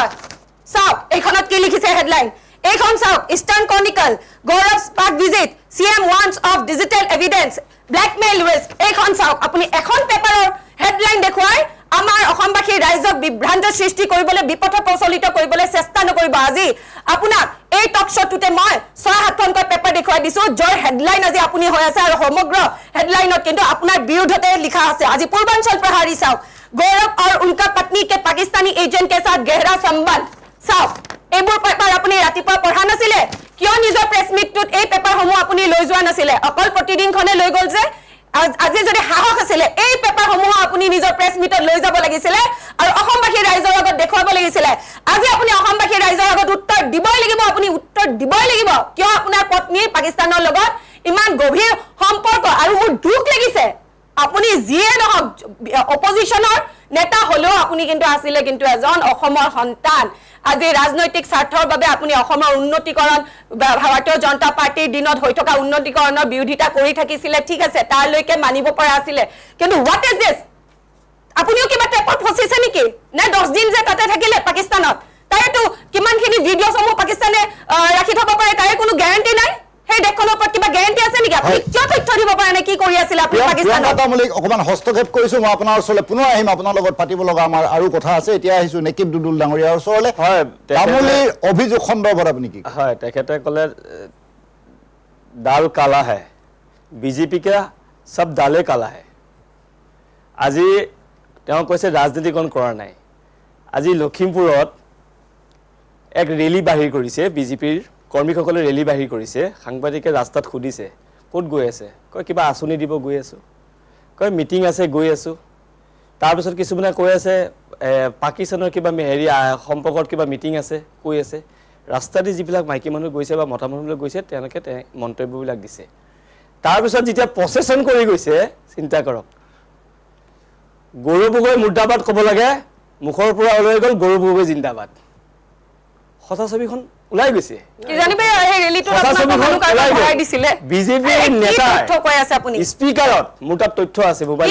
साहब एक की लिखी से हेडलाइन एक साहब ईस्टर्न क्रॉनिकल गौरव पाक visit CM wants of digital evidence blackmail risk एक साहब अपनी एखन पेपारर हेडलाइन देखुवाय আমাৰ অসমবাসী ৰাইজক বিভ্ৰান্ত সৃষ্টি কৰিবলৈ বিপথ প্ৰচলিত কৰিবলৈ চেষ্টা নকৰিব আজি আপোনাক এই টক শ্ব'টোতে মই 6-7খনকৈ পেপাৰ দেখুৱাই দিছো জয় হেডলাইন আজি আপুনি হৈ আছে আৰু সমগ্ৰ হেডলাইনত কিন্তু আপোনাৰ বিৰুদ্ধতে লিখা আছে আজি পূৰ্বাঞ্চল প্ৰহাৰী চাওক गौरव और उनका पत्नी के पाकिस्तानी एजेंट के साथ गहरा संबंध साफ এইবোৰ পেপাৰ আপুনি ৰাতিপুৱা পঢ়া নাছিলে কিয় নিজৰ প্ৰেছ মিটটোত এই পেপাৰসমূহ আপুনি লৈ যোৱা নাছিলে অকল প্ৰতিদিনখনে লৈ গল যে আজি যদি সাহস আছিলে এই পেপাৰসমূহ আপুনি নিজৰ প্ৰেছ মিটত লৈ যাব লাগিছিলে আৰু অসমবাসী ৰাইজৰ আগত দেখুৱাব লাগিছিলে আজি আপুনি অসমবাসী ৰাইজৰ আগত উত্তৰ দিবই লাগিব আপুনি উত্তৰ দিবই লাগিব কিয় আপোনাৰ পত্নীৰ পাকিস্তানৰ লগত ইমান গভীৰ সম্পৰ্ক আৰু মোৰ দুখ লাগিছে আপুনি যিয়ে নহক অপজিশনৰ নেতা হলেও আপুনি কিন্তু আছিলে কিন্তু এজন অসমৰ সন্তান আজি ৰাজনৈতিক স্বাৰ্থৰ বাবে আপুনি অসমৰ উন্নতিকৰণ ভাৰতীয় জনতা পাৰ্টিৰ দিনত হৈ থকা উন্নতিকৰণৰ বিৰোধিতা কৰি থাকিছিলে ঠিক আছে তাৰ লৈকে মানিব পৰা আছিল কিন্তু হোৱাট ইজ দিস আপুনিও কিবা টেপত ফচিছে নেকি নে 10 দিন যে তাতে থাকিলে পাকিস্তানত তাইতো কিমানখিনি ভিডিঅ সমূহ পাকিস্তানে ৰাখি থব পাৰে তাই কোনো গ্যাৰান্টি নাই হে দেখনৰ ওপৰত কিবা গ্যাৰান্টি আছে নেকি আপুনি কিয় তথ্য দিব পাৰে নে কি কৰি আছিল আপুনি পাকিস্তানত প্ৰিয়ংকামূলিক অকমান হস্তক্ষেপ কৰিছো মই আপোনাৰ ওচৰলৈ পুনৰ আহিম আপোনাৰ লগত পাতিব লগা আমাৰ আৰু কথা আছে এতিয়া আহিছো নেকিব দুদুল ডাঙৰীয়াৰ ওচৰলৈ হয় তামুলীৰ অভিযোগ সন্দৰ্ভত আপুনি কি হয় তেখেতে ক'লে দাল কালা है बीजेपी का सब दाले काला है আজি তেওঁ কৈছে ৰাজনীতিকৰণ কৰা নাই আজি লখিমপুৰত এক ৰেলী বাহিৰ কৰিছে বিজেপিৰ কৰ্মীসকলে ৰেলী বাহিৰ কৰিছে সাংবাদিকে ৰাস্তাত খুদিছে ক'ত গৈ আছে কয় কিবা আঁচনি দিব গৈ আছো কয় মিটিং আছে গৈ আছো তাৰ পিছত কিছুমানে কৈ আছে পাকিস্তানৰ কিবা হেৰি সম্পৰ্কত কিবা মিটিং আছে কৈ আছে ৰাস্তাতে যিবিলাক মাইকী মানুহ গৈছে বা মতা মানুহবিলাক গৈছে তেওঁলোকে মন্তব্যবিলাক দিছে তাৰ পিছত যেতিয়া প্ৰচেছন কৰি গৈছে চিন্তা কৰক গৌৰৱ গগৈ মুৰ্দাবাদ ক'ব লাগে মুখৰ পৰা ওলাই গ'ল গৌৰৱ গগৈ জিন্দাবাদ সঁচা ছবিখন ওলাই গৈছে কি জানিবে এই ৰেলীটো আপোনাক মানুহ কাৰবাৰ ভৰাই দিছিলে বিজেপি নেতা তথ্য কৈ আছে আপুনি স্পিকাৰত মোটা তথ্য আছে মোবাইল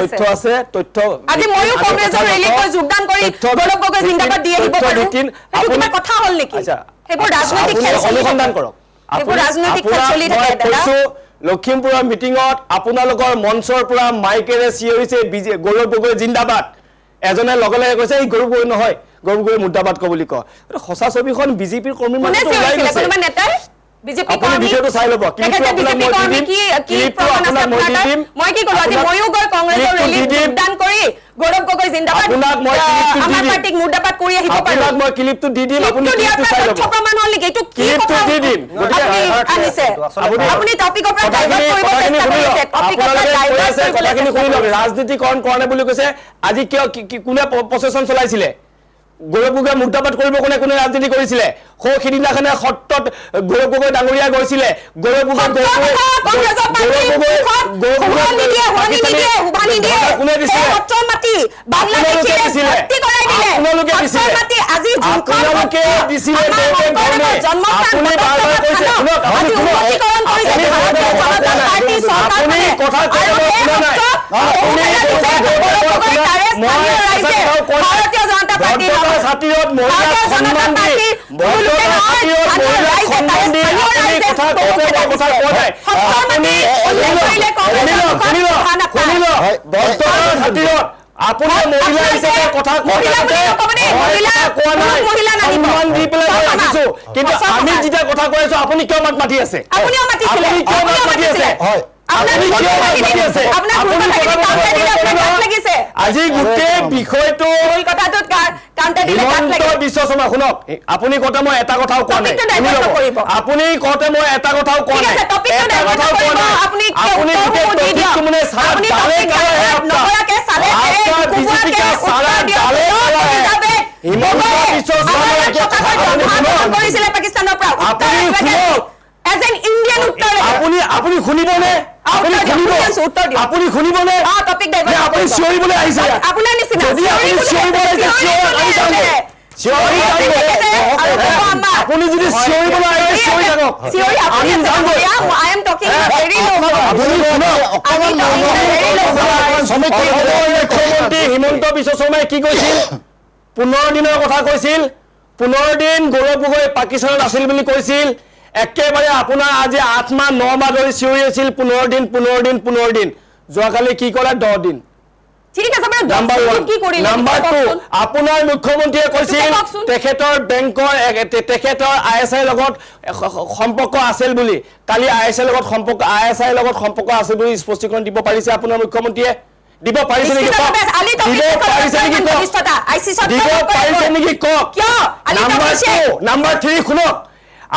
তথ্য আছে তথ্য আজি ময়ো কংগ্ৰেছৰ ৰেলীত যোগদান কৰি গৌৰৱ গগৈ জিন্দাবাদ দি আহিব পাৰো আপুনি কথা হল নেকি হেবোৰ ৰাজনৈতিক খেল অনুসন্ধান কৰক হেবোৰ ৰাজনৈতিক খেল চলি থাকে দাদা লখিমপুৰৰ মিটিঙত আপোনালোকৰ মঞ্চৰ পৰা মাইকেৰে চিঞৰিছে গৌৰৱ গগৈ জিন্দাবাদ এজনে লগে লগে কৈছে এই গৌৰৱ গগৈ নহয় গৌৰৱ গগৈ মুৰ্দাবাদ ক বুলি কয় সঁচা ছবিখন বিজেপিৰ কৰ্মী মানুহ ওলাই গৈছে কোনোবা নেতাই বিজেপি আপুনি ভিডিঅটো চাই ল'ব ক্লিপটো আপোনাক মই দিম মই কি কৰো আজি ময়ো গৈ কংগ্ৰেছৰ ৰেলীত যোগদান কৰি গৌৰৱ গগৈ জিন্দাবাদ আপোনাক মই ক্লিপটো আমাৰ পাৰ্টিক মুৰ্দাবাদ কৰি আহিব পাৰো আপোনাক মই ক্লিপটো দি দিম আপুনি ক্লিপটো চাই ল'ব প্ৰমাণ হল নেকি এইটো কি ক্লিপটো দি দিম আনিছে আপুনি টপিকৰ পৰা ডাইভাৰ্ট কৰিব চেষ্টা কৰিছে টপিকৰ পৰা ডাইভাৰ্ট কৰিব কথাখিনি শুনি লওক ৰাজনীতিকৰণ কৰা নাই বুলি কৈছে আজি কিয় কোনে প্ৰচেছন চলাইছিলে গৌৰৱ গগৈ মুৰ্দাবাদ কৰিব কোনে কোনে ৰাজনীতি কৰিছিলে সিদিনাখনে সত্ৰত গৌৰৱ গগৈ ডাঙৰীয়া গৈছিলে গৌৰৱ গগৈ কোনে দিছিলে আপোনালোকে দিছিলে আপোনালোকে দিছিলে আপুনি বাৰবাৰ কৈছে আপুনি কথা কৈ শুনা নাই ছাত্ৰীত মহিলাক সন্মান দি কথা কোৱা নাই আপুনি আপুনি মহিলা হিচাপে কথা কোৱা নাই সন্মান দি পেলাই ৰাখিছো কিন্তু আমি যেতিয়া কথা কৈ আছো আপুনি কিয় মাত মাতি আছে আপুনি কিয় মাত মাতি আছে আজি গোটেই বিষয়টো বিশ্ব শৰ্মা শুনক আপুনি কওঁতে মই এটা কথাও কোৱা নাই আপুনি কওঁতে মই এটা কথাও কোৱা নাই আপুনি গোটেই মানে কৰিছিলে পাকিস্তানৰ পৰা এজ এন ইণ্ডিয়ান উত্তৰ আপুনি শুনিবনে আপুনি শুনিবনে টপিক আপুনি চিঞৰিবলৈ আহিছে আপোনাৰ নিচিনা যদি আপুনি চিঞৰিবলৈ আহিছে আপুনি যদি চিঞৰিবলৈ আহিছে চিঞৰি থাকক আমি জানো I am talking very low. মুখ্যমন্ত্ৰী হিমন্ত বিশ্ব শৰ্মাই কি কৈছিল 15 দিনৰ কথা কৈছিল 15 দিন গৌৰৱ গগৈ পাকিস্তানত আছিল বুলি কৈছিল একেবাৰে আপোনাৰ আজি 8 মাহ 9 মাহ ধৰি চিঞৰি আছিল 15 দিন যোৱাকালি কি কৰা 10 দিন ঠিক আছে বাৰু নাম্বাৰ 1 কি কৰিলে নাম্বাৰ 2 আপোনাৰ মুখ্যমন্ত্ৰীয়ে কৈছিল তেখেতৰ বেংকৰ তেখেতৰ ISI লগত সম্পৰ্ক আছিল বুলি কালি ISI লগত সম্পৰ্ক আছে বুলি স্পষ্টীকৰণ দিব পাৰিছে আপোনাৰ মুখ্যমন্ত্ৰীয়ে দিব পাৰিছে নেকি নাম্বাৰ 3 শুনক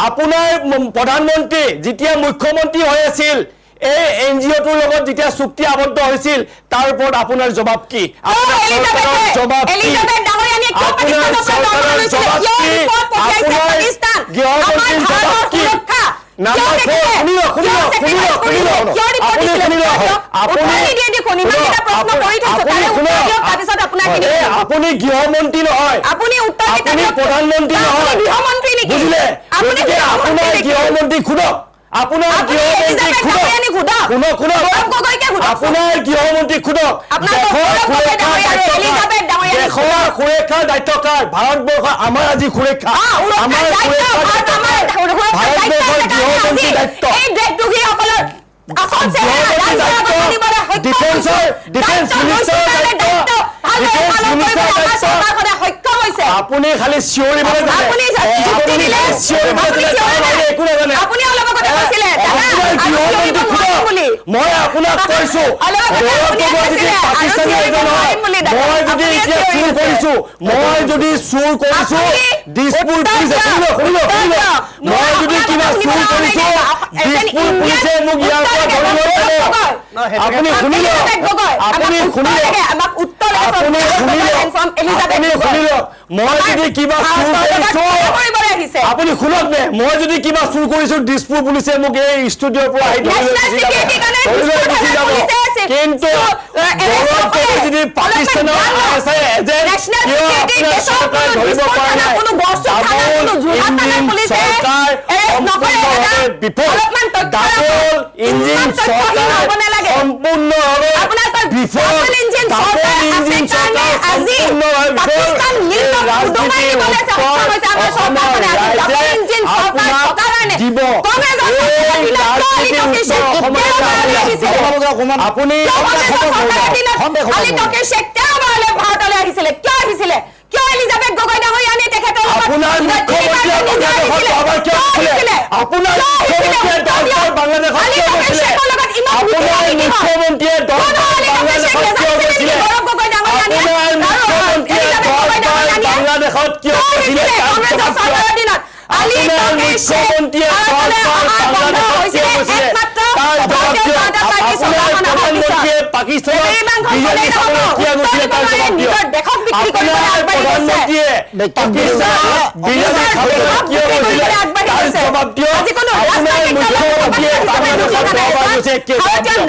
আপোনাৰ প্ৰধানমন্ত্ৰী যেতিয়া মুখ্যমন্ত্ৰী হৈ আছিল এই এনজিঅ'টোৰ লগত যেতিয়া চুক্তি আবদ্ধ হৈছিল তাৰ ওপৰত আপোনাৰ জবাব কি আপোনাৰ চৰকাৰৰ জবাব কি আপোনাৰ চৰকাৰৰ জবাব কি আপোনাৰ গৃহমন্ত্ৰীৰ জবাব কি নাম্বাৰ 4 আপুনি গৃহমন্ত্ৰী নহয় আপুনি প্ৰধানমন্ত্ৰী নহয় বুজিলে গতিকে আপোনাৰ গৃহমন্ত্ৰী খুদক আপোনাৰ গৃহমন্ত্ৰী খুদক দেশৰ সুৰক্ষাৰ দায়িত্ব কাৰ ভাৰতবৰ্ষৰ আমাৰ আজি সুৰক্ষা আমাৰ ভাৰতবৰ্ষৰ গৃহমন্ত্ৰী দায়িত্ব ডিফেন্স মিনিষ্টাৰৰ দায়িত্ব আপুনি খালি চিঞৰিবলৈ মই আপোনাক কৈছো মই যদি চুৰ কৰিছো দিছপুৰ পুলিচে মই যদি কিবা চুৰ কৰিছো দিছপুৰ পুলিচে মোক ইয়াৰ পৰা ধৰিব পাৰে আপুনি শুনিলে মই যদি কিবা চুৰ কৰিছো আপুনি শুনক নে মই যদি কিবা চুৰ কৰিছো দিছপুৰ পুলিচে মোক এই ষ্টুডিঅ'ৰ পৰা আহি কিন্তু যদি পাকিস্তানৰ চৰকাৰ ধৰিব পৰা নাই চৰকাৰ বিফল ডাবল ইঞ্জিন চৰকাৰ সম্পূৰ্ণভাৱে বিফল ডাবল ইঞ্জিন চৰকাৰ সম্পূৰ্ণভাৱে বিফল ৰাজনীতিৰ অসমৰ ৰাইজে আপোনাক দিব আপুনি ভাৰতলৈ আহিছিলে কিয় আহিছিলে কিয় এলিজাবেথ গগৈ ডাঙৰীয়া আনি তেখেতৰ আপোনাৰ মুখ্যমন্ত্ৰীয়ে বাংলাদেশত কিয়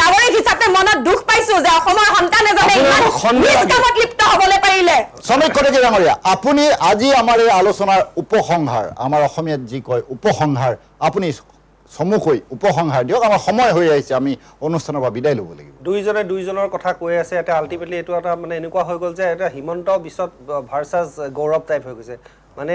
নাগৰিক হিচাপে মনত দুখ পাইছো যে অসমৰ সন্তান এজনে লিপ্ত হবলৈ পাৰিলে শ্ৰমিক কটকী ডাঙৰীয়া আপুনি আজি আমাৰ এই আলোচনাৰ উপসংহাৰ আমাৰ অসমীয়াত যি কয় উপসংহাৰ আপুনি চমুকৈ উপসংহাৰ দিয়ক আমাৰ সময় হৈ আহিছে আমি অনুষ্ঠানৰ পৰা বিদায় ল'ব লাগিব দুইজনে দুইজনৰ কথা কৈ আছে এটা আল্টিমেটলি এইটো এটা মানে এনেকুৱা হৈ গ'ল যে এটা হিমন্ত বিশ্বত ভাৰ্চাছ গৌৰৱ টাইপ হৈ গৈছে মানে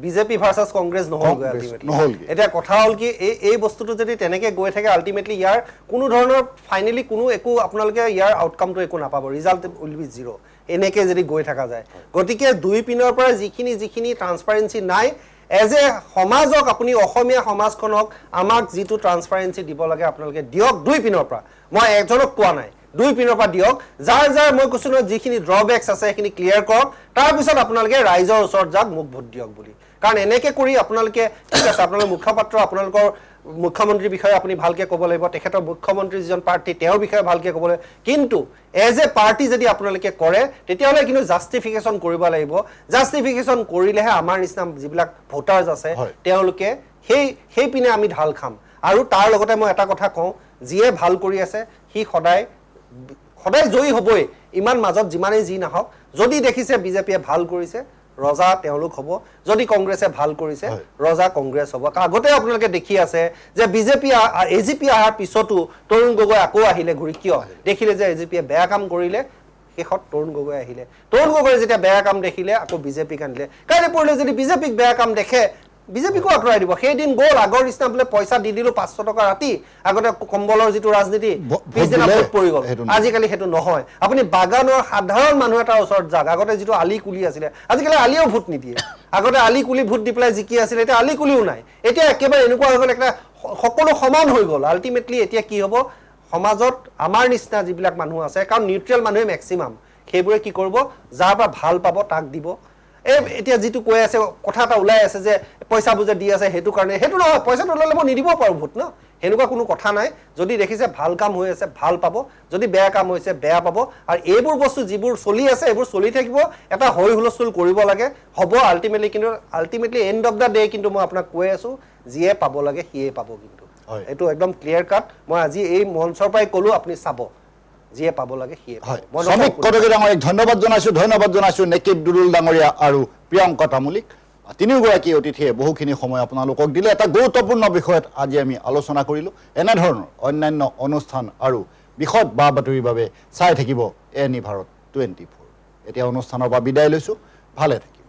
বিজেপি ভাৰ্চাছ কংগ্ৰেছ নহ'লগৈ আল্টিমেটলি এতিয়া কথা হ'ল কি এই বস্তুটো যদি তেনেকৈ গৈ থাকে আল্টিমেটলি ইয়াৰ কোনো ধৰণৰ ফাইনেলি কোনো একো আপোনালোকে ইয়াৰ আউটকামটো একো নাপাব ৰিজাল্ট উইল বি জিৰ' এনেকৈ যদি গৈ থকা যায় গতিকে দুই পিনৰ পৰা যিখিনি ট্ৰান্সপাৰেঞ্চি নাই এজ এ সমাজক আপুনি অসমীয়া সমাজখনক আমাক যিটো ট্ৰান্সপাৰেঞ্চি দিব লাগে আপোনালোকে দিয়ক দুই পিনৰ পৰা মই এজনক কোৱা নাই দুই পিনৰ পৰা দিয়ক যাৰ মই কৈছোঁ নহয় যিখিনি ড্ৰবেক্স আছে সেইখিনি ক্লিয়াৰ কৰক তাৰপিছত আপোনালোকে ৰাইজৰ ওচৰত যাওক মোক ভোট দিয়ক বুলি কাৰণ এনেকৈ কৰি আপোনালোকে ঠিক আছে আপোনালোকৰ মুখপাত্ৰ আপোনালোকৰ মুখ্যমন্ত্ৰীৰ বিষয়ে আপুনি ভালকৈ ক'ব লাগিব, তেখেতৰ মুখ্যমন্ত্ৰী যিজন প্ৰাৰ্থী তেওঁৰ বিষয়ে ভালকৈ ক'ব লাগিব, কিন্তু এজ এ পাৰ্টি যদি আপোনালোকে কৰে তেতিয়াহ'লে কিন্তু জাষ্টিফিকেশ্যন কৰিব লাগিব। জাষ্টিফিকেশ্যন কৰিলেহে আমাৰ নিচিনা যিবিলাক ভোটাৰ্ছ আছে তেওঁলোকে সেই পিনে আমি ঢাল খাম। আৰু তাৰ লগতে মই এটা কথা কওঁ, যিয়ে ভাল কৰি আছে সি সদায় জয়ী হ'বই, ইমান মাজত যিমানেই যি নাহক। যদি দেখিছে বিজেপিয়ে ভাল কৰিছে ৰজা তেওঁলোক হ'ব, যদি কংগ্ৰেছে ভাল কৰিছে ৰজা কংগ্ৰেছ হ'ব। আগতে আপোনালোকে দেখি আছে যে বিজেপি AGP অহাৰ পিছতো তৰুণ গগৈ আকৌ আহিলে ঘূৰি, কিয় দেখিলে যে AGPয়ে বেয়া কাম কৰিলে, শেষত তৰুণ গগৈ আহিলে। তৰুণ গগৈয়ে যেতিয়া বেয়া কাম দেখিলে আকৌ বিজেপিক আনিলে। কাইলৈ পৰিলে যদি বিজেপিক বেয়া কাম দেখে বিজেপিকো আঁতৰাই দিব। সেইদিন গ'ল, আগৰ নিচিনা বোলে পইচা দি দিলোঁ 500 টকা ৰাতি, আগতে কম্বলৰ যিটো ৰাজনীতি পিছদিনা ভোট পৰি গ'ল। আজিকালি সেইটো নহয়। আপুনি বাগানৰ সাধাৰণ মানুহ এটাৰ ওচৰত যাক, আগতে যিটো আলি কুলি আছিলে আজিকালি আলিও ভোট নিদিয়ে। আগতে আলি কুলি ভোট দি পেলাই জিকি আছিলে, এতিয়া আলি কুলিও নাই। এতিয়া একেবাৰে এনেকুৱা হৈ গ'ল, একটা সকলো সমান হৈ গ'ল। আল্টিমেটলি এতিয়া কি হ'ব, সমাজত আমাৰ নিচিনা যিবিলাক মানুহ আছে, কাৰণ নিউট্ৰেল মানুহে মেক্সিমাম, সেইবোৰে কি কৰিব, যাৰ পৰা ভাল পাব তাক দিব। এতিয়া যিটো কৈ আছে কথা এটা ওলাই আছে যে পইচাবোৰ যে দি আছে সেইটো কাৰণে, সেইটো নহয়, পইচাটো ওলালে মই নিদিব পাৰোঁ ভোট ন, সেনেকুৱা কোনো কথা নাই। যদি দেখিছে ভাল কাম হৈ আছে ভাল পাব, যদি বেয়া কাম হৈছে বেয়া পাব। আৰু এইবোৰ বস্তু যিবোৰ চলি আছে এইবোৰ চলি থাকিব, এটা হৈ হুলস্থুল কৰিব লাগে, হ'ব আল্টিমেটলি। কিন্তু ultimately and of the day কিন্তু মই আপোনাক কৈ আছোঁ, যিয়ে পাব লাগে সিয়ে পাব। কিন্তু এইটো একদম ক্লিয়াৰ কাট। মই আজি এই মঞ্চৰ পৰাই ক'লোঁ, আপুনি চাব যিয়ে পাব লাগে সিয়ে পাব। শ্ৰমিক কটকী ডাঙৰীয়াক ধন্যবাদ জনাইছোঁ নেকিব দুৰুল ডাঙৰীয়া আৰু প্ৰিয়ংকা তামুলীক। তিনিওগৰাকী অতিথিয়ে বহুখিনি সময় আপোনালোকক দিলে। এটা গুৰুত্বপূৰ্ণ বিষয়ত আজি আমি আলোচনা কৰিলোঁ। এনেধৰণৰ অন্যান্য অনুষ্ঠান আৰু বিষয়ত বা বাতৰিৰ বাবে চাই থাকিব এনি ভাৰত 24। এতিয়া অনুষ্ঠানৰ পৰা বিদায় লৈছোঁ, ভালে থাকিব।